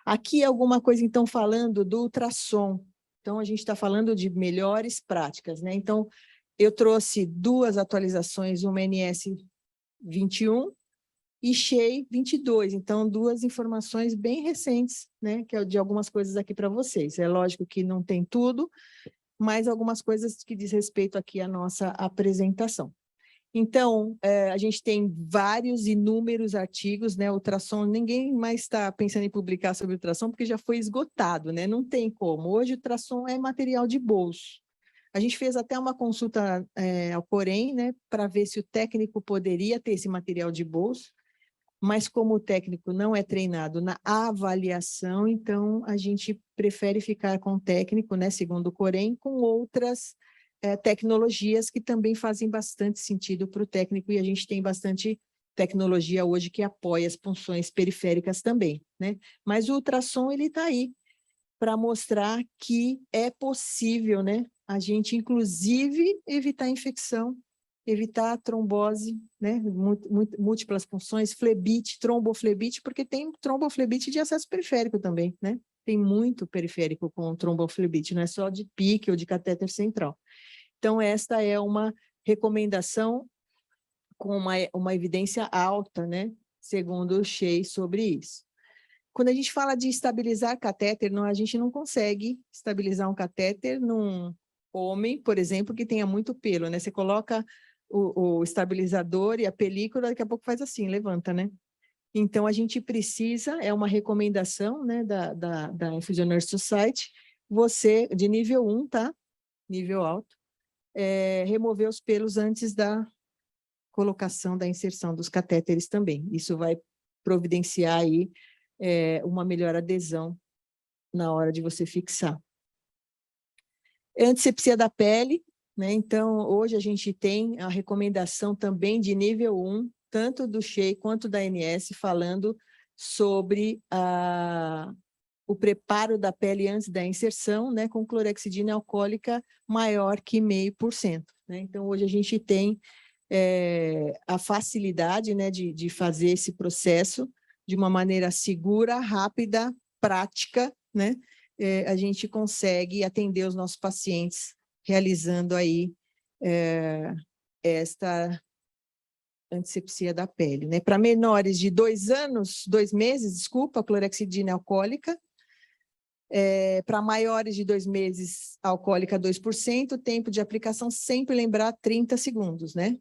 Aqui alguma coisa, então, falando do ultrassom. Então, a gente está falando de melhores práticas, né? Então, eu trouxe duas atualizações, uma NS 21 e SHEI 22. Então, duas informações bem recentes, né? Que é de algumas coisas aqui para vocês. É lógico que não tem tudo, mas algumas coisas que diz respeito aqui à nossa apresentação. Então, a gente tem vários, inúmeros artigos, né? Ultrassom, ninguém mais está pensando em publicar sobre ultrassom, porque já foi esgotado, né? Não tem como. Hoje, ultrassom é material de bolso. A gente fez até uma consulta ao Corém, né? Para ver se o técnico poderia ter esse material de bolso. mas como o técnico não é treinado na avaliação, então a gente prefere ficar com o técnico, né, segundo o Corém, com outras tecnologias que também fazem bastante sentido para o técnico, e a gente tem bastante tecnologia hoje que apoia as funções periféricas também, né? Mas o ultrassom, ele está aí para mostrar que é possível, né, a gente, inclusive, evitar infecção, evitar trombose, né, múltiplas funções, flebite, tromboflebite, porque tem tromboflebite de acesso periférico também, né? Tem muito periférico com tromboflebite, não é só de PIC ou de catéter central. Então, esta é uma recomendação com uma evidência alta, né, segundo o Shea sobre isso. Quando a gente fala de estabilizar catéter, não, a gente não consegue estabilizar um catéter num homem, por exemplo, que tenha muito pelo, né? Você coloca o estabilizador e a película, daqui a pouco faz assim, levanta, né? Então, a gente precisa, é uma recomendação, né, da Infusion Nurse Society, você, de nível 1, tá? Nível alto, remover os pelos antes da colocação da inserção dos catéteres também. Isso vai providenciar aí uma melhor adesão na hora de você fixar. Antisepsia da pele, né? Então, hoje a gente tem a recomendação também de nível 1, tanto do Shea quanto da ANS, falando sobre o preparo da pele antes da inserção, né, com clorexidina alcoólica maior que 0,5%. Né? Então, hoje a gente tem a facilidade, né, de fazer esse processo de uma maneira segura, rápida, prática, né? A gente consegue atender os nossos pacientes realizando aí esta antisepsia da pele, né? Para menores de 2 meses, desculpa, clorexidina alcoólica. Para maiores de 2 meses, alcoólica 2%, tempo de aplicação sempre lembrar 30 segundos, né?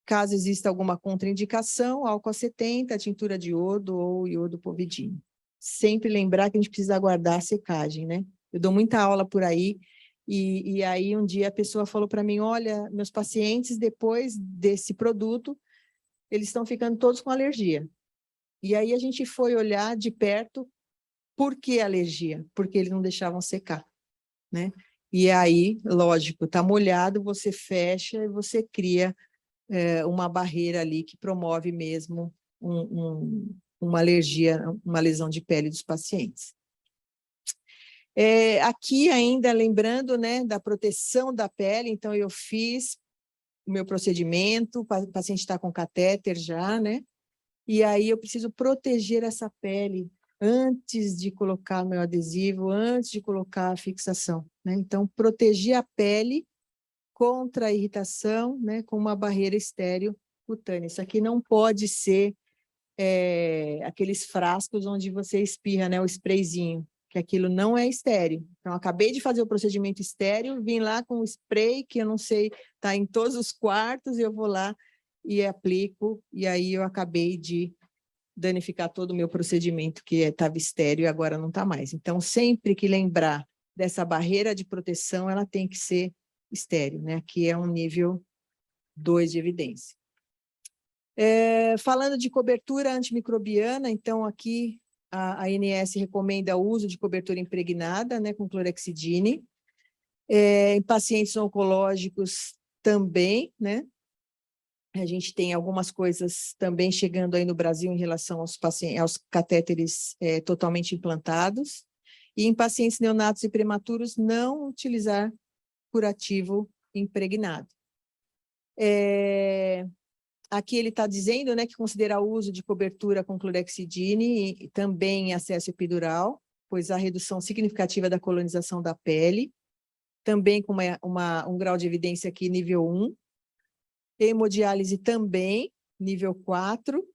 Caso exista alguma contraindicação, álcool a 70, tintura de iodo ou iodopovidina. Sempre lembrar que a gente precisa aguardar a secagem, né? Eu dou muita aula por aí, e aí um dia a pessoa falou para mim, olha, meus pacientes, depois desse produto, eles estão ficando todos com alergia. E aí a gente foi olhar de perto, por que alergia? Porque eles não deixavam secar, né? E aí, lógico, está molhado, você fecha e você cria uma barreira ali que promove mesmo uma alergia, uma lesão de pele dos pacientes. Aqui ainda lembrando, né, da proteção da pele, então eu fiz o meu procedimento, o paciente está com catéter já, né, e aí eu preciso proteger essa pele antes de colocar meu adesivo, antes de colocar a fixação, né, então proteger a pele contra a irritação, né, com uma barreira estéreo cutânea. Isso aqui não pode ser aqueles frascos onde você espirra, né, o sprayzinho, que aquilo não é estéreo. Então, acabei de fazer o procedimento estéreo, vim lá com o spray, que eu não sei, está em todos os quartos, e eu vou lá e aplico, e aí eu acabei de danificar todo o meu procedimento, que estava estéreo e agora não está mais. Então, sempre que lembrar dessa barreira de proteção, ela tem que ser estéreo, né? Aqui é um nível 2 de evidência. Falando de cobertura antimicrobiana, então aqui a ANS recomenda o uso de cobertura impregnada, né, com clorexidine. Em pacientes oncológicos também, né? A gente tem algumas coisas também chegando aí no Brasil em relação aos catéteres totalmente implantados. E em pacientes neonatos e prematuros, não utilizar curativo impregnado. Aqui ele está dizendo, né, que considera o uso de cobertura com clorexidine e também em acesso epidural, pois há redução significativa da colonização da pele, também com um grau de evidência aqui nível 1, hemodiálise também, nível 4,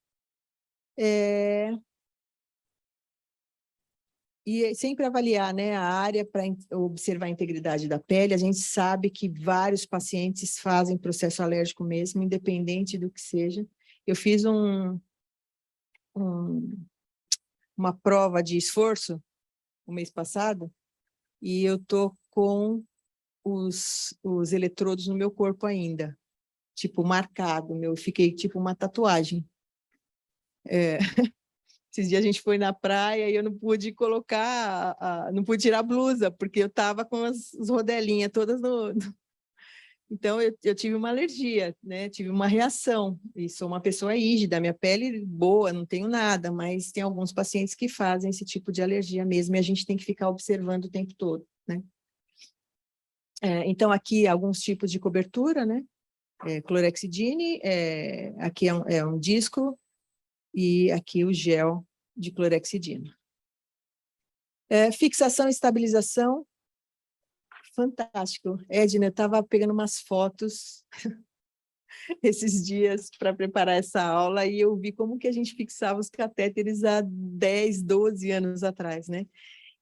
e sempre avaliar, né, a área para observar a integridade da pele. A gente sabe que vários pacientes fazem processo alérgico mesmo, independente do que seja. Eu fiz uma prova de esforço o mês passado e eu tô com os eletrodos no meu corpo ainda, tipo marcado, fiquei tipo uma tatuagem. Esses dias a gente foi na praia e eu não pude colocar, não pude tirar a blusa, porque eu estava com as rodelinhas todas Então, eu tive uma alergia, né? Tive uma reação, e sou uma pessoa rígida, minha pele boa, não tenho nada, mas tem alguns pacientes que fazem esse tipo de alergia mesmo, e a gente tem que ficar observando o tempo todo, né? Então, aqui, alguns tipos de cobertura, né? Clorexidine, aqui é um disco, e aqui o gel de clorexidina. Fixação e estabilização, fantástico. Edna, eu estava pegando umas fotos esses dias para preparar essa aula e eu vi como que a gente fixava os catéteres há 10, 12 anos atrás, né?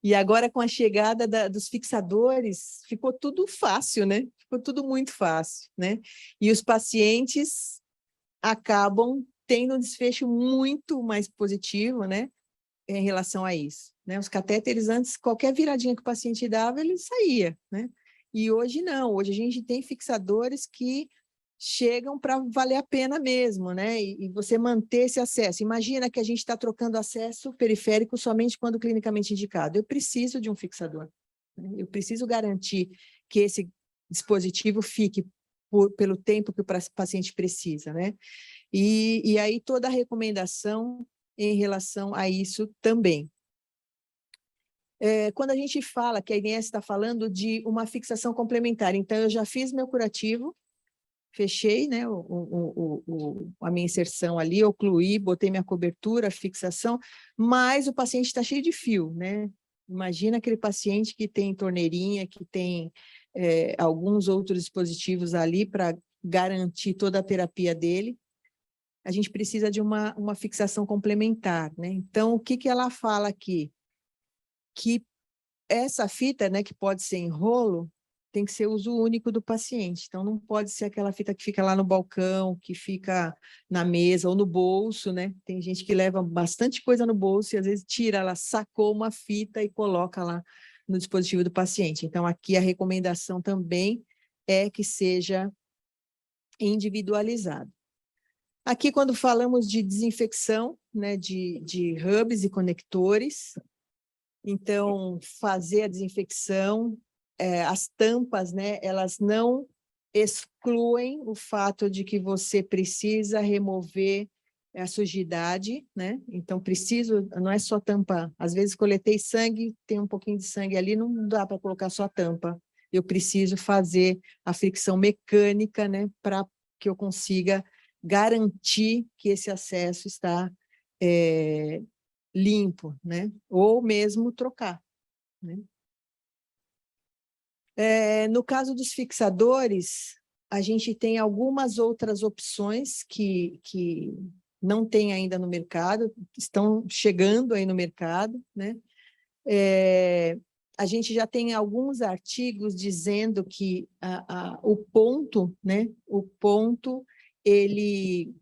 E agora, com a chegada dos fixadores, ficou tudo fácil, né? Ficou tudo muito fácil, né? E os pacientes acabam tendo um desfecho muito mais positivo, né? Em relação a isso, né? Os catéteres antes, qualquer viradinha que o paciente dava, ele saía, né? E hoje não, hoje a gente tem fixadores que chegam para valer a pena mesmo, né? E você manter esse acesso. Imagina que a gente está trocando acesso periférico somente quando clinicamente indicado. Eu preciso de um fixador, né? Eu preciso garantir que esse dispositivo fique pelo tempo que o paciente precisa, né? E aí toda a recomendação em relação a isso também. Quando a gente fala que a INS está falando de uma fixação complementar, então eu já fiz meu curativo, fechei, né, a minha inserção ali, ocluí, botei minha cobertura, fixação, mas o paciente está cheio de fio, né? Imagina aquele paciente que tem torneirinha, que tem alguns outros dispositivos ali para garantir toda a terapia dele. A gente precisa de uma fixação complementar, né? Então, o que ela fala aqui? Que essa fita, né, que pode ser em rolo, tem que ser uso único do paciente. Então, não pode ser aquela fita que fica lá no balcão, que fica na mesa ou no bolso, né? Tem gente que leva bastante coisa no bolso e às vezes tira, ela sacou uma fita e coloca lá no dispositivo do paciente. Então, aqui a recomendação também é que seja individualizado. Aqui, quando falamos de desinfecção, né, de hubs e conectores, então, fazer a desinfecção, as tampas, né, elas não excluem o fato de que você precisa remover a sujidade, né? Então, não é só tampa. Às vezes, coletei sangue, tem um pouquinho de sangue ali, não dá para colocar só a tampa. Eu preciso fazer a fricção mecânica, né, para que eu consiga garantir que esse acesso está limpo, né? Ou mesmo trocar, né? No caso dos fixadores, a gente tem algumas outras opções que não tem ainda no mercado, estão chegando aí no mercado, né? A gente já tem alguns artigos dizendo que o ponto, né? O ponto, ele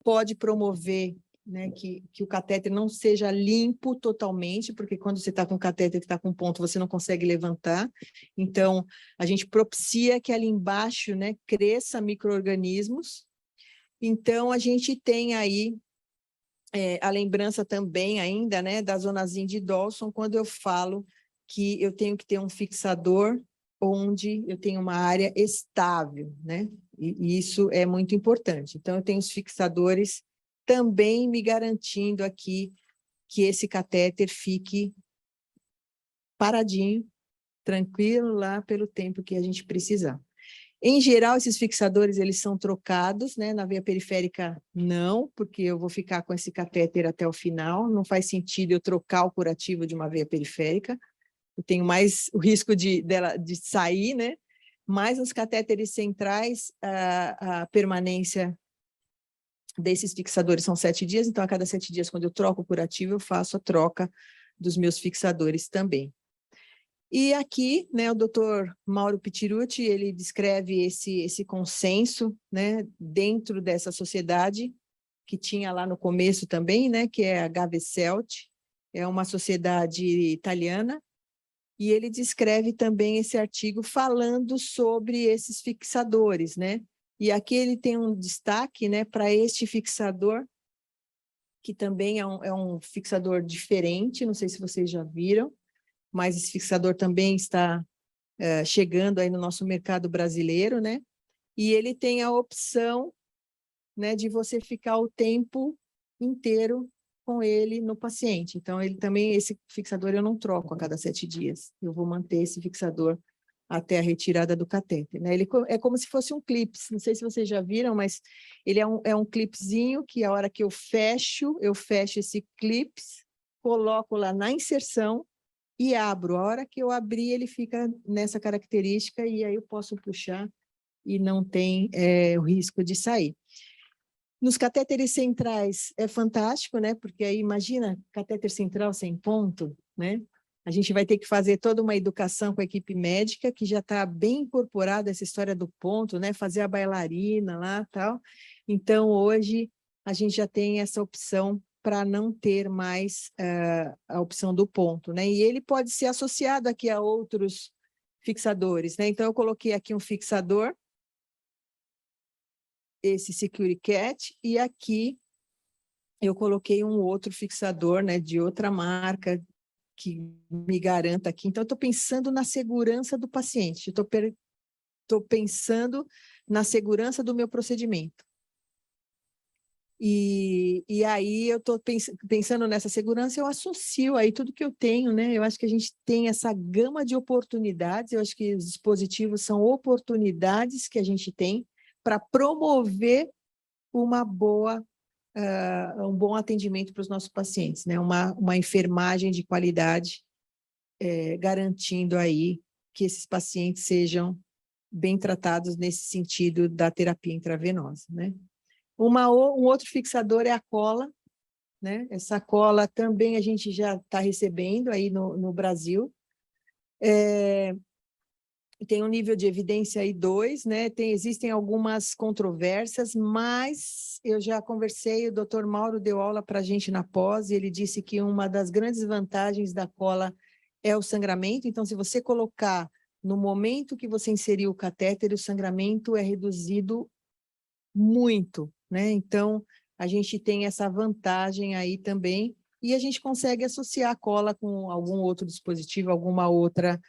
pode promover, né, que o catéter não seja limpo totalmente, porque quando você está com o catéter que está com ponto, você não consegue levantar. Então, a gente propicia que ali embaixo, né, cresça micro-organismos. Então, a gente tem aí a lembrança também ainda, né, da zonazinha de Dawson, quando eu falo que eu tenho que ter um fixador onde eu tenho uma área estável, né? E isso é muito importante. Então, eu tenho os fixadores também me garantindo aqui que esse catéter fique paradinho, tranquilo lá pelo tempo que a gente precisar. Em geral, esses fixadores, eles são trocados, né? Na veia periférica, não, porque eu vou ficar com esse catéter até o final, não faz sentido eu trocar o curativo de uma veia periférica, eu tenho mais o risco de sair, né? Mas nos catéteres centrais, a permanência desses fixadores são 7 dias, então a cada 7 dias, quando eu troco o curativo, eu faço a troca dos meus fixadores também. E aqui, né, o doutor Mauro Pittirucci, ele descreve esse consenso, né, dentro dessa sociedade, que tinha lá no começo também, né, que é a HVCELT, é uma sociedade italiana, e ele descreve também esse artigo falando sobre esses fixadores, né? E aqui ele tem um destaque, né, para este fixador, que também é um fixador diferente, não sei se vocês já viram, mas esse fixador também está chegando aí no nosso mercado brasileiro, né? E ele tem a opção, né, de você ficar o tempo inteiro com ele no paciente. Então, ele também, esse fixador eu não troco a cada 7 dias. Eu vou manter esse fixador até a retirada do catéter, né? Ele é como se fosse um clips, não sei se vocês já viram, mas ele é um clipzinho que a hora que eu fecho esse clips, coloco lá na inserção e abro. A hora que eu abrir, ele fica nessa característica e aí eu posso puxar e não tem o risco de sair. Nos catéteres centrais é fantástico, né? Porque aí imagina catéter central sem ponto, né? A gente vai ter que fazer toda uma educação com a equipe médica, que já está bem incorporada essa história do ponto, né? Fazer a bailarina lá, tal. Então, hoje, a gente já tem essa opção para não ter mais a opção do ponto, né? E ele pode ser associado aqui a outros fixadores, né? Então, eu coloquei aqui um fixador, esse Security Cat, e aqui eu coloquei um outro fixador, né, de outra marca, que me garanta aqui. Então, eu estou pensando na segurança do paciente, estou pensando na segurança do meu procedimento. E aí eu estou pensando nessa segurança, eu associo aí tudo que eu tenho, né? Eu acho que a gente tem essa gama de oportunidades, eu acho que os dispositivos são oportunidades que a gente tem para promover um bom atendimento para os nossos pacientes, né? Uma enfermagem de qualidade, garantindo aí que esses pacientes sejam bem tratados nesse sentido da terapia intravenosa, né? Um outro fixador é a cola, né? Essa cola também a gente já está recebendo aí no Brasil. Tem um nível de evidência aí 2, né? Existem algumas controvérsias, mas eu já conversei, o doutor Mauro deu aula para a gente na pós, e ele disse que uma das grandes vantagens da cola é o sangramento. Então, se você colocar no momento que você inseriu o catéter, o sangramento é reduzido muito, né? Então, a gente tem essa vantagem aí também, e a gente consegue associar a cola com algum outro dispositivo, alguma outra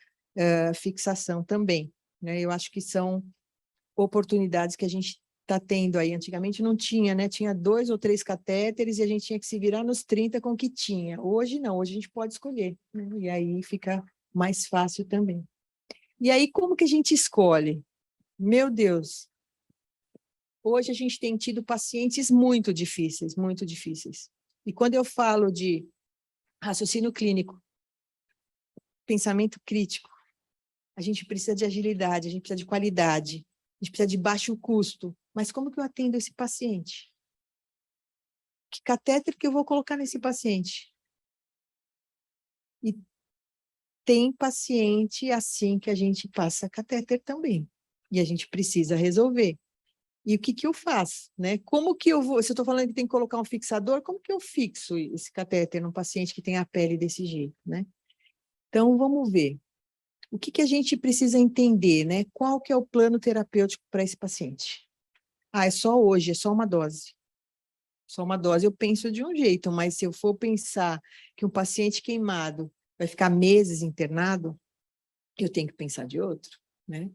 fixação também, né? Eu acho que são oportunidades que a gente está tendo aí. Antigamente não tinha, né? Tinha 2 ou 3 catéteres e a gente tinha que se virar nos 30 com o que tinha. Hoje não, hoje a gente pode escolher, né? E aí fica mais fácil também. E aí, como que a gente escolhe? Meu Deus! Hoje a gente tem tido pacientes muito difíceis, muito difíceis. E quando eu falo de raciocínio clínico, pensamento crítico, a gente precisa de agilidade, a gente precisa de qualidade, a gente precisa de baixo custo. Mas como que eu atendo esse paciente? Que catéter que eu vou colocar nesse paciente? E tem paciente assim que a gente passa catéter também. E a gente precisa resolver. E o que que eu faço, né? Como que eu vou, se eu estou falando que tem que colocar um fixador, como que eu fixo esse catéter num paciente que tem a pele desse jeito, né? Então, vamos ver. O que que a gente precisa entender, né? Qual que é o plano terapêutico para esse paciente? É só hoje, é só uma dose. Só uma dose eu penso de um jeito, mas se eu for pensar que um paciente queimado vai ficar meses internado, eu tenho que pensar de outro, né?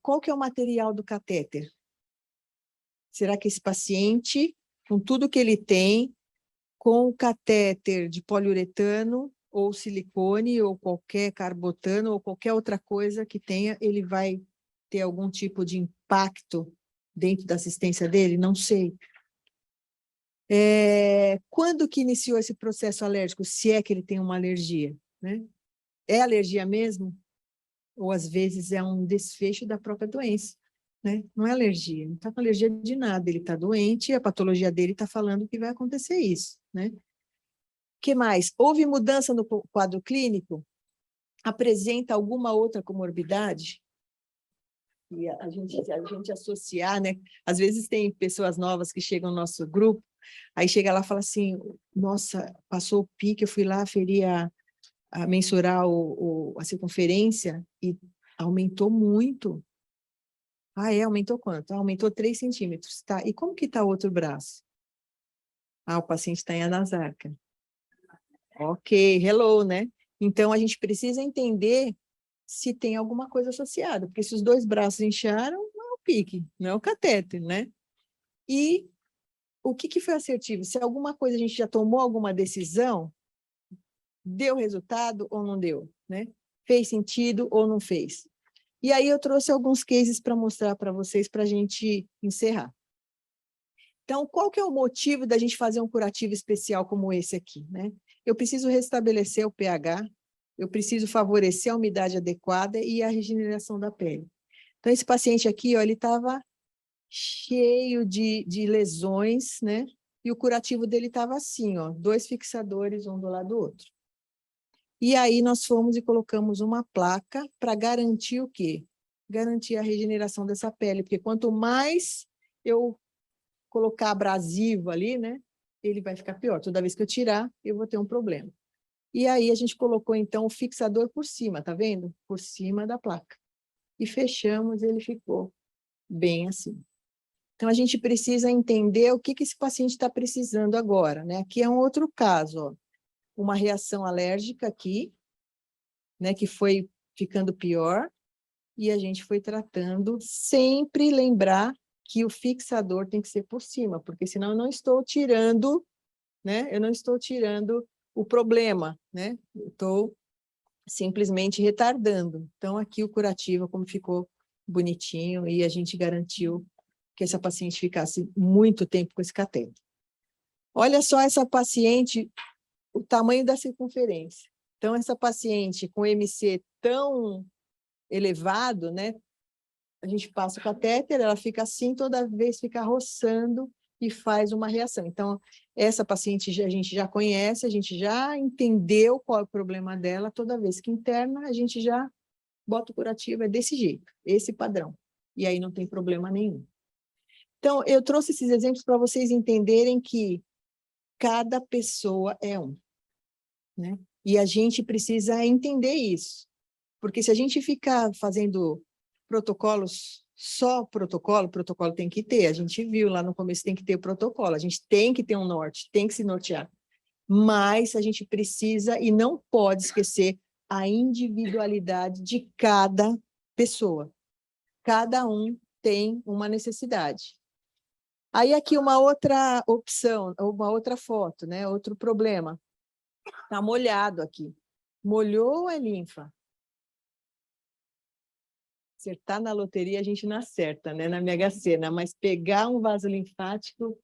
Qual que é o material do catéter? Será que esse paciente, com tudo que ele tem, com o catéter de poliuretano ou silicone ou qualquer carbotano ou qualquer outra coisa que tenha, ele vai ter algum tipo de impacto dentro da assistência dele? Não sei. Quando que iniciou esse processo alérgico, se é que ele tem uma alergia, né? É alergia mesmo? Ou às vezes é um desfecho da própria doença, né? Não é alergia, não está com alergia de nada, ele está doente e a patologia dele está falando que vai acontecer isso, né? O que mais? Houve mudança no quadro clínico? Apresenta alguma outra comorbidade? E a gente associar, né? Às vezes tem pessoas novas que chegam no nosso grupo, aí chega lá e fala assim, nossa, passou o pique, eu fui lá, aferi a mensurar a circunferência e aumentou muito. Aumentou quanto? Aumentou 3 centímetros, tá? E como que está o outro braço? Ah, o paciente está em anasarca. Ok, hello, né? Então, a gente precisa entender se tem alguma coisa associada, porque se os dois braços incharam, não é o pique, não é o catéter, né? E o que foi assertivo? Se alguma coisa a gente já tomou alguma decisão, deu resultado ou não deu, né? Fez sentido ou não fez? E aí eu trouxe alguns cases para mostrar para vocês, para a gente encerrar. Então, qual que é o motivo da gente fazer um curativo especial como esse aqui, né? Eu preciso restabelecer o pH, eu preciso favorecer a umidade adequada e a regeneração da pele. Então, esse paciente aqui, ó, ele estava cheio de lesões, né? E o curativo dele estava assim, ó, 2 fixadores, um do lado do outro. E aí nós fomos e colocamos uma placa para garantir o quê? Garantir a regeneração dessa pele, porque quanto mais eu colocar abrasivo ali, né, ele vai ficar pior. Toda vez que eu tirar, eu vou ter um problema. E aí a gente colocou, então, o fixador por cima, tá vendo? Por cima da placa. E fechamos, ele ficou bem assim. Então, a gente precisa entender o que esse paciente está precisando agora, né? Aqui é um outro caso, ó. Uma reação alérgica aqui, né, que foi ficando pior, e a gente foi tratando, sempre lembrar que o fixador tem que ser por cima, porque senão eu não estou tirando, né? Eu não estou tirando o problema, né? Eu estou simplesmente retardando. Então, aqui o curativo, como ficou bonitinho, e a gente garantiu que essa paciente ficasse muito tempo com esse catéter. Olha só essa paciente, o tamanho da circunferência. Então, essa paciente com MC tão elevado, né? A gente passa o catéter, ela fica assim, toda vez fica roçando e faz uma reação. Então, essa paciente a gente já conhece, a gente já entendeu qual é o problema dela, toda vez que interna, a gente já bota o curativo, é desse jeito, esse padrão. E aí não tem problema nenhum. Então, eu trouxe esses exemplos para vocês entenderem que cada pessoa é um, né? E a gente precisa entender isso. Porque se a gente ficar fazendo protocolos, só protocolo tem que ter. A gente viu lá no começo, tem que ter o protocolo. A gente tem que ter um norte, tem que se nortear. Mas a gente precisa e não pode esquecer a individualidade de cada pessoa. Cada um tem uma necessidade. Aí aqui uma outra opção, uma outra foto, né? Outro problema. Está molhado aqui. Molhou é linfa. Acertar na loteria a gente não acerta, né? Na Mega Sena, mas pegar um vaso linfático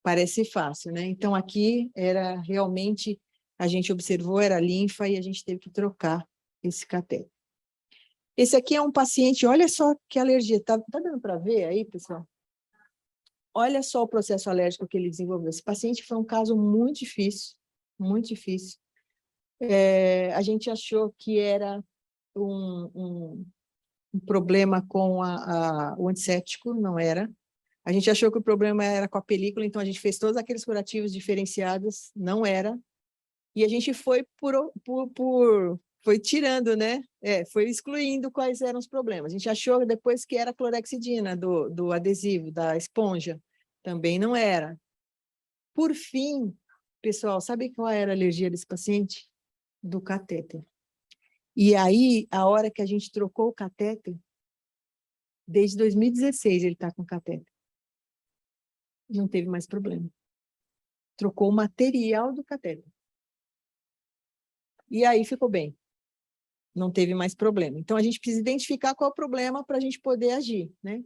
parece fácil, né? Então aqui era realmente, a gente observou, era linfa e a gente teve que trocar esse catéter. Esse aqui é um paciente, olha só que alergia, tá dando para ver aí, pessoal? Olha só o processo alérgico que ele desenvolveu. Esse paciente foi um caso muito difícil, muito difícil. A gente achou que era um problema com o antisséptico, não era. A gente achou que o problema era com a película, então a gente fez todos aqueles curativos diferenciados, não era. E a gente foi foi tirando, né? Foi excluindo quais eram os problemas. A gente achou depois que era a clorexidina do adesivo, da esponja. Também não era. Por fim, pessoal, sabe qual era a alergia desse paciente? Do catéter. E aí, a hora que a gente trocou o catéter, desde 2016 ele está com catéter. Não teve mais problema. Trocou o material do catéter. E aí ficou bem. Não teve mais problema. Então, a gente precisa identificar qual é o problema para a gente poder agir, né?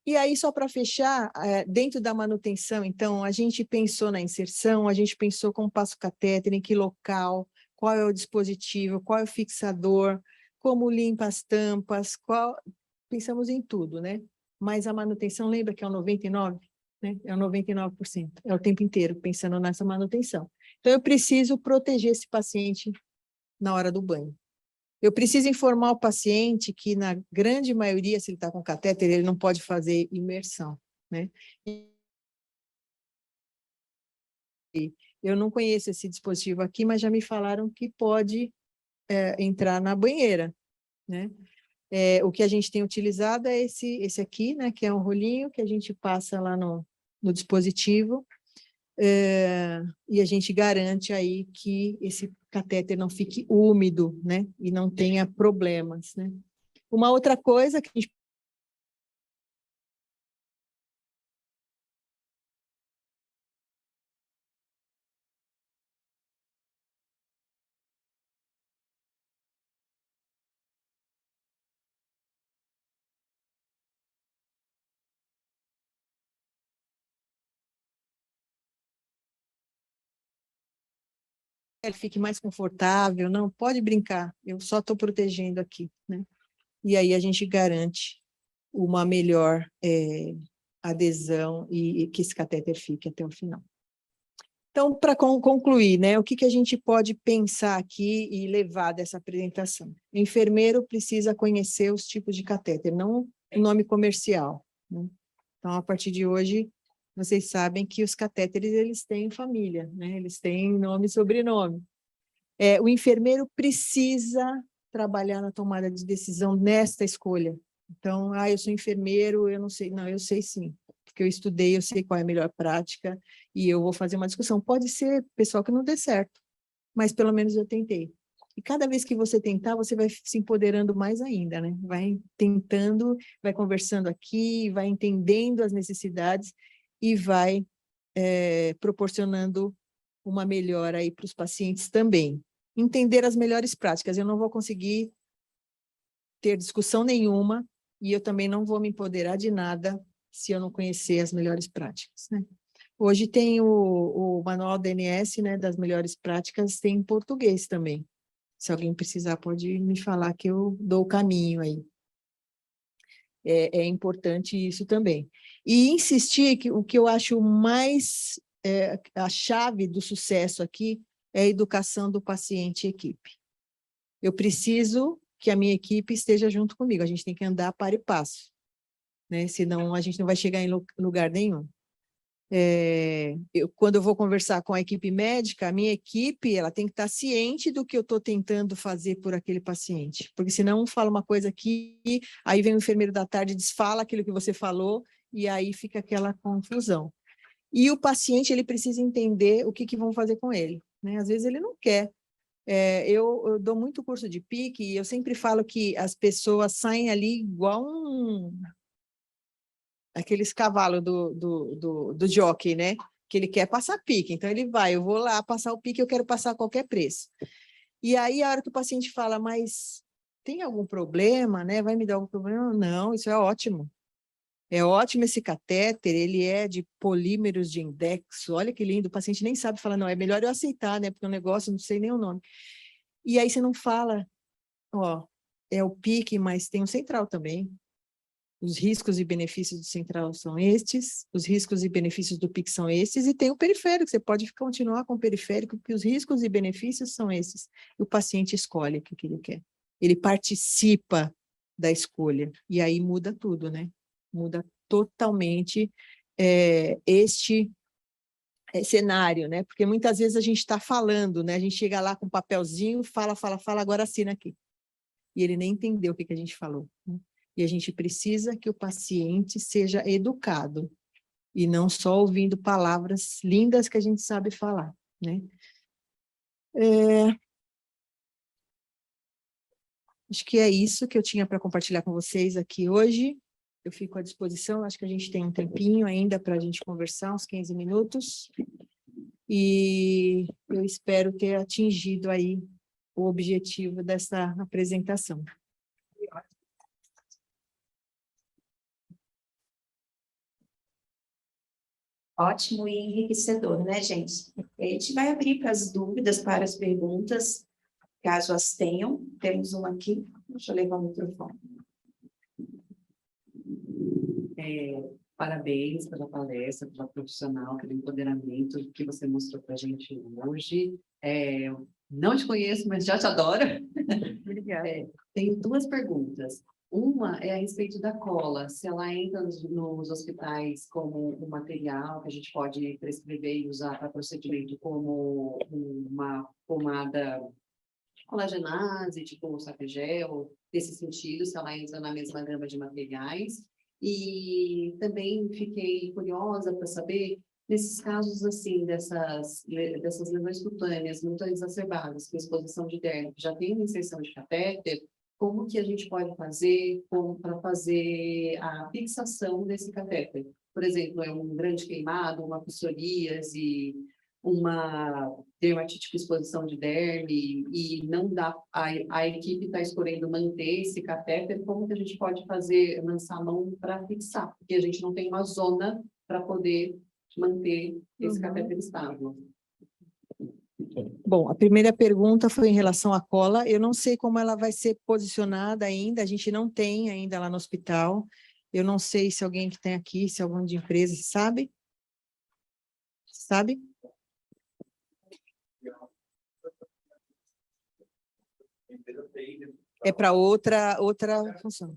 E aí, só para fechar, dentro da manutenção, então, a gente pensou na inserção, a gente pensou como passa o catéter, em que local, qual é o dispositivo, qual é o fixador, como limpa as tampas, pensamos em tudo, né? Mas a manutenção, lembra que é o 99%, né? É o 99%, é o tempo inteiro pensando nessa manutenção. Então, eu preciso proteger esse paciente na hora do banho. Eu preciso informar o paciente que, na grande maioria, se ele está com catéter, ele não pode fazer imersão, né? Eu não conheço esse dispositivo aqui, mas já me falaram que pode entrar na banheira, né? O que a gente tem utilizado é esse aqui, né? Que é um rolinho que a gente passa lá no dispositivo E a gente garante aí que esse catéter não fique úmido, né? E não tenha problemas, né? Uma outra coisa que a gente ele fique mais confortável, não, pode brincar, eu só estou protegendo aqui, né? E aí a gente garante uma melhor adesão e que esse catéter fique até o final. Então, para concluir, né, o que, que a gente pode pensar aqui e levar dessa apresentação? O enfermeiro precisa conhecer os tipos de catéter, não o nome comercial, né? Então, a partir de hoje, vocês sabem que os catéteres, eles têm família, né? Eles têm nome e sobrenome. O enfermeiro precisa trabalhar na tomada de decisão nesta escolha. Então, eu sou enfermeiro, eu não sei. Não, eu sei sim, porque eu estudei, eu sei qual é a melhor prática, e eu vou fazer uma discussão. Pode ser, pessoal, que não dê certo, mas pelo menos eu tentei. E cada vez que você tentar, você vai se empoderando mais ainda, né? Vai tentando, vai conversando aqui, vai entendendo as necessidades e vai proporcionando uma melhora aí para os pacientes também. Entender as melhores práticas. Eu não vou conseguir ter discussão nenhuma e eu também não vou me empoderar de nada se eu não conhecer as melhores práticas, né? Hoje tem o manual DNS, né, das melhores práticas, tem em português também. Se alguém precisar, pode me falar que eu dou o caminho aí. É importante isso também. E insistir que o que eu acho mais, a chave do sucesso aqui é a educação do paciente e equipe. Eu preciso que a minha equipe esteja junto comigo, a gente tem que andar para e passo, né? Senão a gente não vai chegar em lugar nenhum. Quando eu vou conversar com a equipe médica, a minha equipe ela tem que estar ciente do que eu estou tentando fazer por aquele paciente, porque senão fala uma coisa aqui, aí vem o enfermeiro da tarde e desfala aquilo que você falou, e aí fica aquela confusão. E o paciente ele precisa entender o que vão fazer com ele, né? Às vezes ele não quer. Eu dou muito curso de pique e eu sempre falo que as pessoas saem ali igual aqueles cavalos do jockey, né? Que ele quer passar pique. Então, ele vai, eu vou lá passar o pique, eu quero passar a qualquer preço. E aí, a hora que o paciente fala, mas tem algum problema, né? Vai me dar algum problema? Não, isso é ótimo. É ótimo esse catéter, ele é de polímeros de indexo. Olha que lindo, o paciente nem sabe falar, não, é melhor eu aceitar, né? Porque o negócio, não sei nem o nome. E aí você não fala, ó, é o pique, mas tem um central também. Os riscos e benefícios do central são estes, os riscos e benefícios do PIC são estes, e tem o periférico, você pode continuar com o periférico, porque os riscos e benefícios são esses. E o paciente escolhe o que ele quer. Ele participa da escolha, e aí muda tudo, né? Muda totalmente este cenário, né? Porque muitas vezes a gente está falando, né? A gente chega lá com um papelzinho, fala, agora assina aqui. E ele nem entendeu o que a gente falou, né? E a gente precisa que o paciente seja educado e não só ouvindo palavras lindas que a gente sabe falar, né? Acho que é isso que eu tinha para compartilhar com vocês aqui hoje. Eu fico à disposição, acho que a gente tem um tempinho ainda para a gente conversar, uns 15 minutos. E eu espero ter atingido aí o objetivo dessa apresentação. Ótimo e enriquecedor, né, gente? A gente vai abrir para as dúvidas, para as perguntas, caso as tenham. Temos uma aqui. Deixa eu levar o microfone. Parabéns pela palestra, pela profissional, pelo empoderamento que você mostrou para a gente hoje. Não te conheço, mas já te adoro. Obrigada. Tenho duas perguntas. Uma é a respeito da cola, se ela entra nos hospitais como um material que a gente pode prescrever e usar para procedimento como uma pomada colagenase, tipo um sapegel, nesse sentido, se ela entra na mesma gama de materiais. E também fiquei curiosa para saber Nesses casos, assim, dessas lesões cutâneas muito exacerbadas, com exposição de derme, já tem uma inserção de catéter, como que a gente pode fazer para fazer a fixação desse catéter? Por exemplo, é um grande queimado, uma psoríase, uma dermatite com exposição de derme, e não dá, a equipe está escolhendo manter esse catéter, como que a gente pode fazer, lançar a mão para fixar? Porque a gente não tem uma zona para poder manter esse catéter estável. Bom, a primeira pergunta foi em relação à cola. Eu não sei como ela vai ser posicionada ainda, a gente não tem ainda lá no hospital. Eu não sei se alguém que tem aqui, se algum de empresa, sabe? Sabe? É para outra função.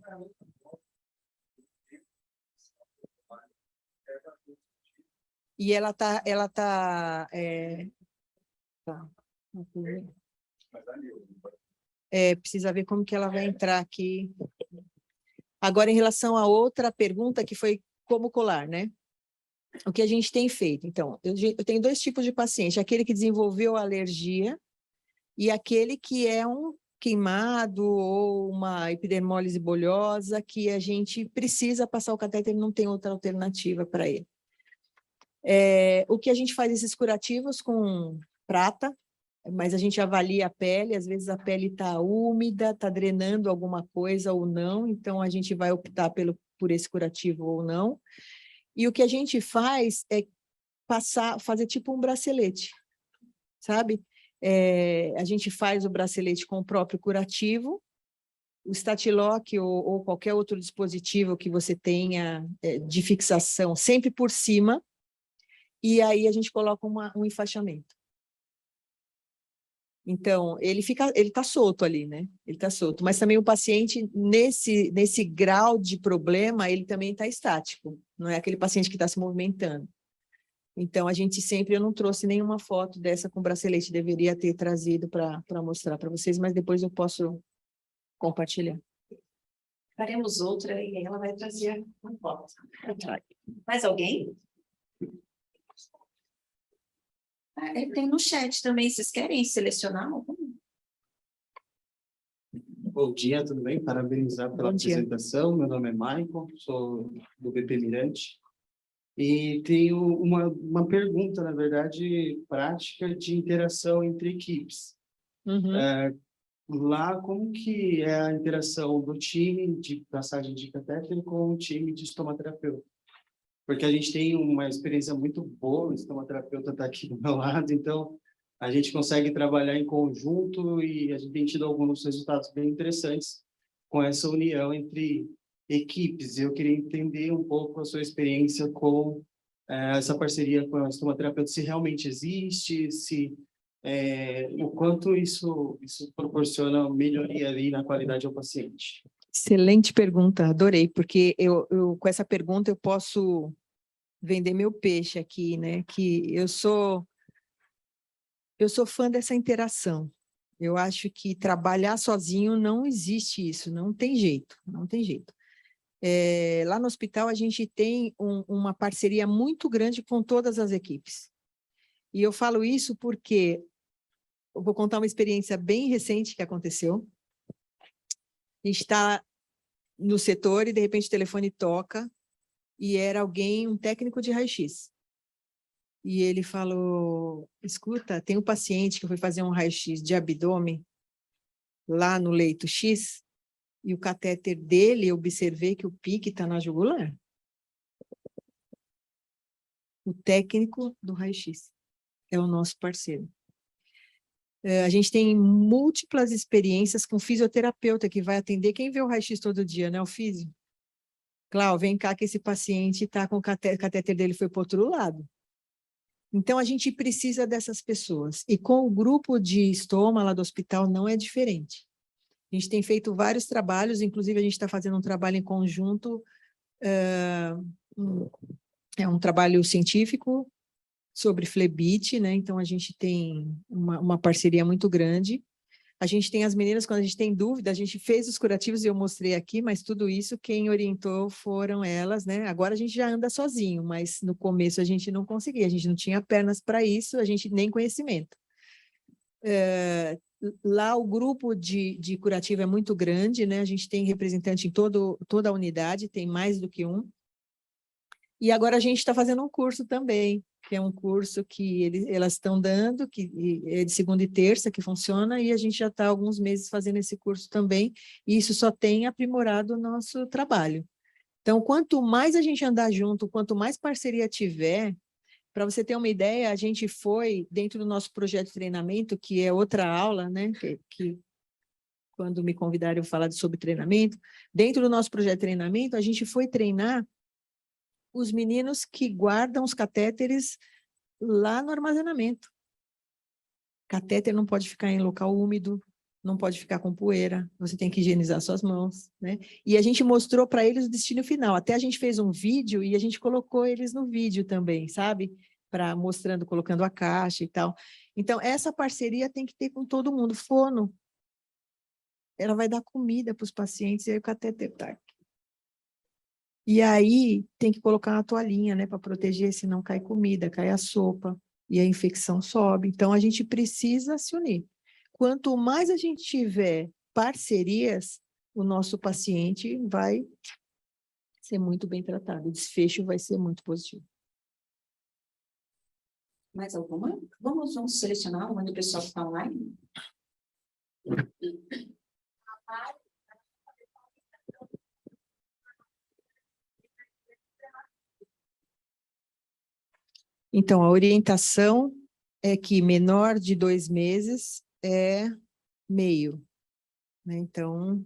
E ela tá, precisa ver como que ela vai entrar aqui. Agora, em relação à outra pergunta, que foi como colar, né? O que a gente tem feito? Então, eu tenho 2 tipos de paciente, aquele que desenvolveu alergia e aquele que é um queimado ou uma epidermólise bolhosa, que a gente precisa passar o catéter e não tem outra alternativa para ele. O que a gente faz esses curativos com prata, mas a gente avalia a pele, às vezes a pele está úmida, está drenando alguma coisa ou não, então a gente vai optar por esse curativo ou não. E o que a gente faz é fazer tipo um bracelete, sabe? A gente faz o bracelete com o próprio curativo, o Statilock ou qualquer outro dispositivo que você tenha de fixação, sempre por cima, e aí a gente coloca um enfaixamento. Então, ele está solto ali, né? Ele está solto. Mas também o paciente, nesse grau de problema, ele também está estático. Não é aquele paciente que está se movimentando. Então, eu não trouxe nenhuma foto dessa com bracelete. Deveria ter trazido para mostrar para vocês, mas depois eu posso compartilhar. Faremos outra e ela vai trazer uma foto. Mais alguém? Tem no chat também, vocês querem selecionar algum? Bom dia, tudo bem? Parabenizar pela apresentação. Meu nome é Maicon, sou do BP Mirante. E tenho uma pergunta, na verdade, prática de interação entre equipes. Lá, como que é a interação do time de passagem de catéter com o time de estomaterapeuta? Porque a gente tem uma experiência muito boa, o estomaterapeuta está aqui do meu lado, então a gente consegue trabalhar em conjunto e a gente tem tido alguns resultados bem interessantes com essa união entre equipes. Eu queria entender um pouco a sua experiência com essa parceria com a estomaterapeuta, se realmente existe, o quanto isso proporciona melhoria ali na qualidade ao paciente. Excelente pergunta, adorei, porque com essa pergunta eu posso vender meu peixe aqui, né? Que eu sou fã dessa interação. Eu acho que trabalhar sozinho não existe isso, não tem jeito, não tem jeito. Lá no hospital a gente tem uma parceria muito grande com todas as equipes. E eu falo isso porque eu vou contar uma experiência bem recente que aconteceu. A gente está no setor e, de repente, o telefone toca e era um técnico de raio-x. E ele falou, escuta, tem um paciente que foi fazer um raio-x de abdômen lá no leito X e o catéter dele, eu observei que o pique está na jugular. O técnico do raio-x é o nosso parceiro. A gente tem múltiplas experiências com fisioterapeuta que vai atender. Quem vê o raio-x todo dia, né? O físio. Cláudio, vem cá que esse paciente está com o catéter dele foi para o outro lado. Então, a gente precisa dessas pessoas. E com o grupo de estoma lá do hospital não é diferente. A gente tem feito vários trabalhos, inclusive a gente está fazendo um trabalho em conjunto, é um trabalho científico sobre flebite, né? Então a gente tem uma parceria muito grande. A gente tem as meninas, quando a gente tem dúvida, a gente fez os curativos e eu mostrei aqui, mas tudo isso quem orientou foram elas, né? Agora a gente já anda sozinho, mas no começo a gente não conseguia, a gente não tinha pernas para isso, a gente nem conhecimento. Lá o grupo de curativo é muito grande, né? A gente tem representante em toda a unidade, tem mais do que um. E agora a gente está fazendo um curso também, que é um curso que elas estão dando, que é de segunda e terça que funciona, e a gente já está há alguns meses fazendo esse curso também, e isso só tem aprimorado o nosso trabalho. Então, quanto mais a gente andar junto, quanto mais parceria tiver, para você ter uma ideia, a gente foi, dentro do nosso projeto de treinamento, que é outra aula, né, que quando me convidaram eu falar sobre treinamento, dentro do nosso projeto de treinamento, a gente foi treinar os meninos que guardam os catéteres lá no armazenamento. Catéter não pode ficar em local úmido, não pode ficar com poeira, você tem que higienizar suas mãos, né? E a gente mostrou para eles o destino final. Até a gente fez um vídeo e a gente colocou eles no vídeo também, sabe? Mostrando, colocando a caixa e tal. Então, essa parceria tem que ter com todo mundo. Fono, ela vai dar comida para os pacientes, e aí o catéter está aqui. E aí tem que colocar uma toalhinha, né, para proteger, senão cai comida, cai a sopa e a infecção sobe. Então a gente precisa se unir. Quanto mais a gente tiver parcerias, o nosso paciente vai ser muito bem tratado, o desfecho vai ser muito positivo. Mais alguma? Vamos selecionar uma do pessoal que está online. Então, a orientação é que menor de 2 meses é meio, né? Então,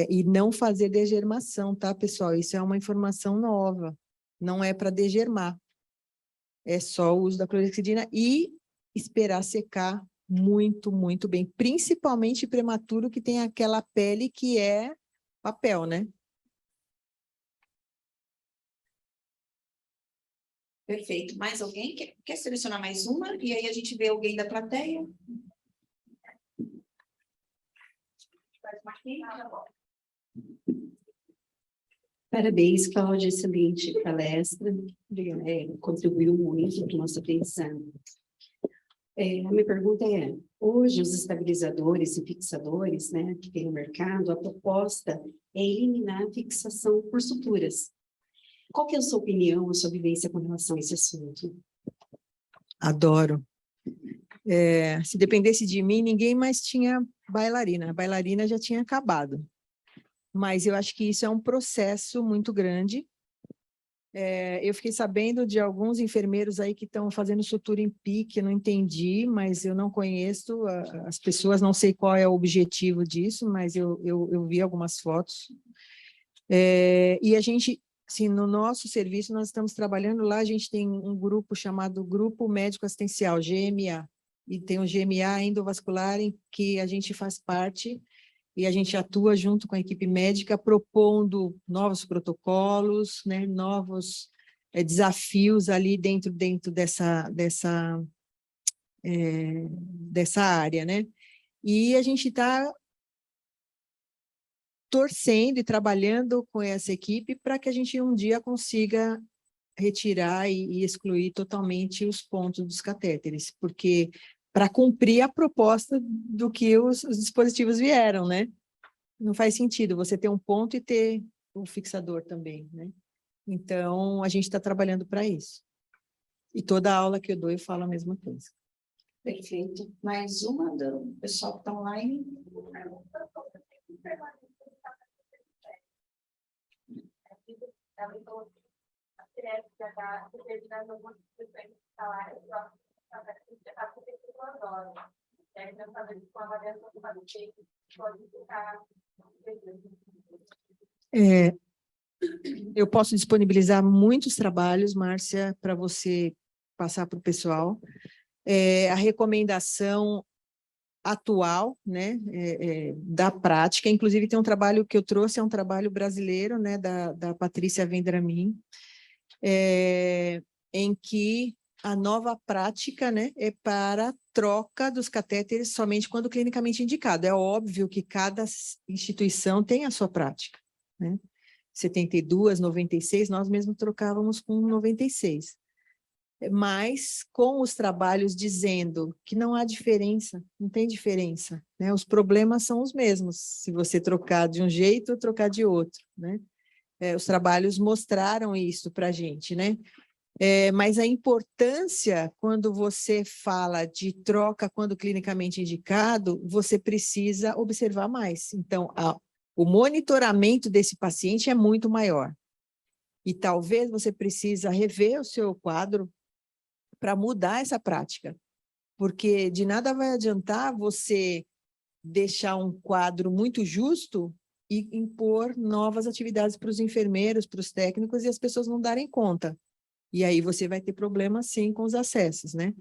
e não fazer degermação, tá, pessoal? Isso é uma informação nova, não é para degermar, é só o uso da clorexidina e esperar secar muito, muito bem, principalmente prematuro que tem aquela pele que é papel, né? Perfeito. Mais alguém? Quer selecionar mais uma? E aí a gente vê alguém da plateia? Parabéns, Cláudia, excelente palestra, contribuiu muito para o nosso aprendizado. A minha pergunta é, hoje os estabilizadores e fixadores, né, que tem no mercado, a proposta é eliminar a fixação por suturas. Qual que é a sua opinião, a sua vivência com relação a esse assunto? Adoro. Se dependesse de mim, ninguém mais tinha bailarina. A bailarina já tinha acabado. Mas eu acho que isso é um processo muito grande. Eu fiquei sabendo de alguns enfermeiros aí que estão fazendo sutura em pique, não entendi, mas eu não conheço as pessoas, não sei qual é o objetivo disso, mas eu vi algumas fotos. E a gente, assim, no nosso serviço, nós estamos trabalhando lá, a gente tem um grupo chamado Grupo Médico Assistencial, GMA, e tem o GMA endovascular, em que a gente faz parte, e a gente atua junto com a equipe médica, propondo novos protocolos, né, novos desafios ali dentro dessa área, né? E a gente está torcendo e trabalhando com essa equipe para que a gente um dia consiga retirar e excluir totalmente os pontos dos catéteres, porque para cumprir a proposta do que os dispositivos vieram, né? Não faz sentido você ter um ponto e ter o fixador também, né? Então, a gente está trabalhando para isso. E toda aula que eu dou, eu falo a mesma coisa. Perfeito. Mais uma do pessoal que está online. Eu posso disponibilizar muitos trabalhos, Márcia, para você passar para o pessoal. A recomendação atual, né, da prática, inclusive tem um trabalho que eu trouxe, é um trabalho brasileiro, né, da Patrícia Vendramin, em que a nova prática, né, é para troca dos catéteres somente quando clinicamente indicado. É óbvio que cada instituição tem a sua prática, né? 72, 96, nós mesmos trocávamos com 96. Mas com os trabalhos dizendo que não há diferença, não tem diferença, né? Os problemas são os mesmos, se você trocar de um jeito ou trocar de outro, né? Os trabalhos mostraram isso para a gente, né? Mas a importância, quando você fala de troca quando clinicamente indicado, você precisa observar mais. Então, o monitoramento desse paciente é muito maior. E talvez você precisa rever o seu quadro para mudar essa prática. Porque de nada vai adiantar você deixar um quadro muito justo e impor novas atividades para os enfermeiros, para os técnicos, e as pessoas não darem conta. E aí você vai ter problema, sim, com os acessos, né?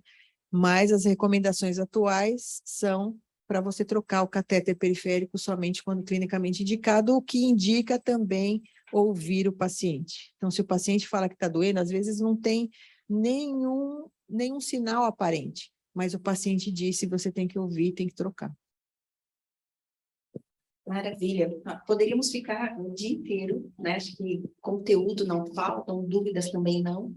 Mas as recomendações atuais são para você trocar o catéter periférico somente quando clinicamente indicado, o que indica também ouvir o paciente. Então, se o paciente fala que está doendo, às vezes não tem nenhum sinal aparente, mas o paciente disse, você tem que ouvir, tem que trocar. Maravilha. Poderíamos ficar o dia inteiro, né? Acho que conteúdo não faltam, dúvidas também não,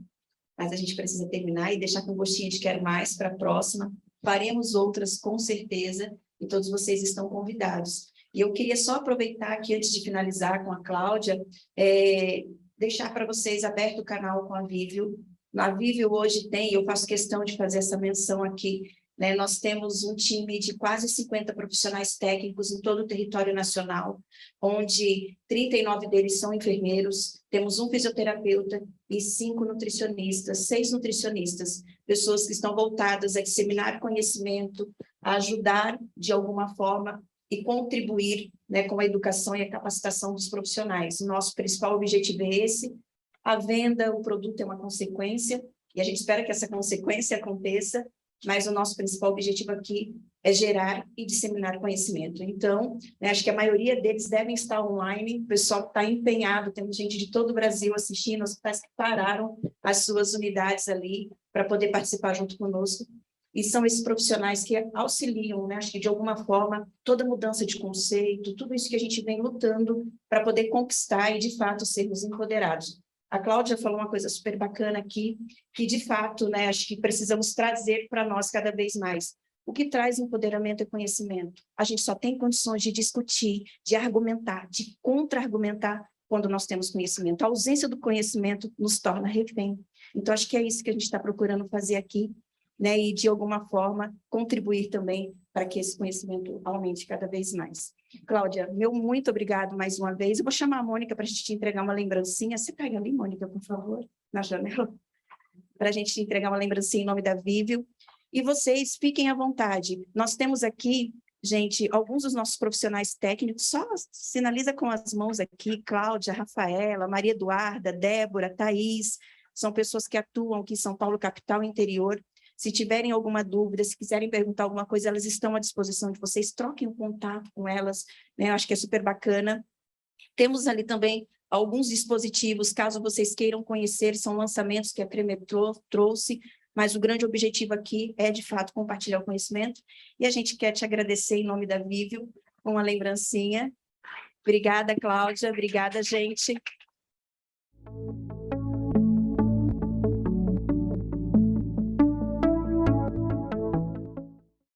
mas a gente precisa terminar e deixar com gostinho de quero mais para a próxima. Faremos outras com certeza e todos vocês estão convidados. E eu queria só aproveitar aqui, antes de finalizar com a Cláudia, deixar para vocês aberto o canal com a Vivio. Na Vivio hoje eu faço questão de fazer essa menção aqui, né? Nós temos um time de quase 50 profissionais técnicos em todo o território nacional, onde 39 deles são enfermeiros, temos um fisioterapeuta e 5 nutricionistas, 6 nutricionistas, pessoas que estão voltadas a disseminar conhecimento, a ajudar de alguma forma e contribuir, né, com a educação e a capacitação dos profissionais. O nosso principal objetivo é esse. A venda, o produto é uma consequência, e a gente espera que essa consequência aconteça, mas o nosso principal objetivo aqui é gerar e disseminar conhecimento. Então, né, acho que a maioria deles devem estar online, o pessoal está empenhado, temos gente de todo o Brasil assistindo, hospitais que pararam as suas unidades ali para poder participar junto conosco, e são esses profissionais que auxiliam, né, acho que de alguma forma, toda mudança de conceito, tudo isso que a gente vem lutando para poder conquistar e, de fato, sermos empoderados. A Cláudia falou uma coisa super bacana aqui, que de fato, né, acho que precisamos trazer para nós cada vez mais. O que traz empoderamento é conhecimento. A gente só tem condições de discutir, de argumentar, de contra-argumentar quando nós temos conhecimento. A ausência do conhecimento nos torna refém. Então, acho que é isso que a gente está procurando fazer aqui, né, e de alguma forma contribuir também para que esse conhecimento aumente cada vez mais. Cláudia, meu muito obrigado mais uma vez. Eu vou chamar a Mônica para a gente te entregar uma lembrancinha. Você pega ali, Mônica, por favor, na janela, para a gente te entregar uma lembrancinha em nome da Vivio. E vocês fiquem à vontade. Nós temos aqui, gente, alguns dos nossos profissionais técnicos, só sinaliza com as mãos aqui, Cláudia, Rafaela, Maria Eduarda, Débora, Thaís, são pessoas que atuam aqui em São Paulo, capital e interior. Se tiverem alguma dúvida, se quiserem perguntar alguma coisa, elas estão à disposição de vocês, troquem um contato com elas, né? Eu acho que é super bacana. Temos ali também alguns dispositivos, caso vocês queiram conhecer, são lançamentos que a Cremetro trouxe, mas o grande objetivo aqui é, de fato, compartilhar o conhecimento, e a gente quer te agradecer em nome da Vivio, com uma lembrancinha. Obrigada, Cláudia, obrigada, gente.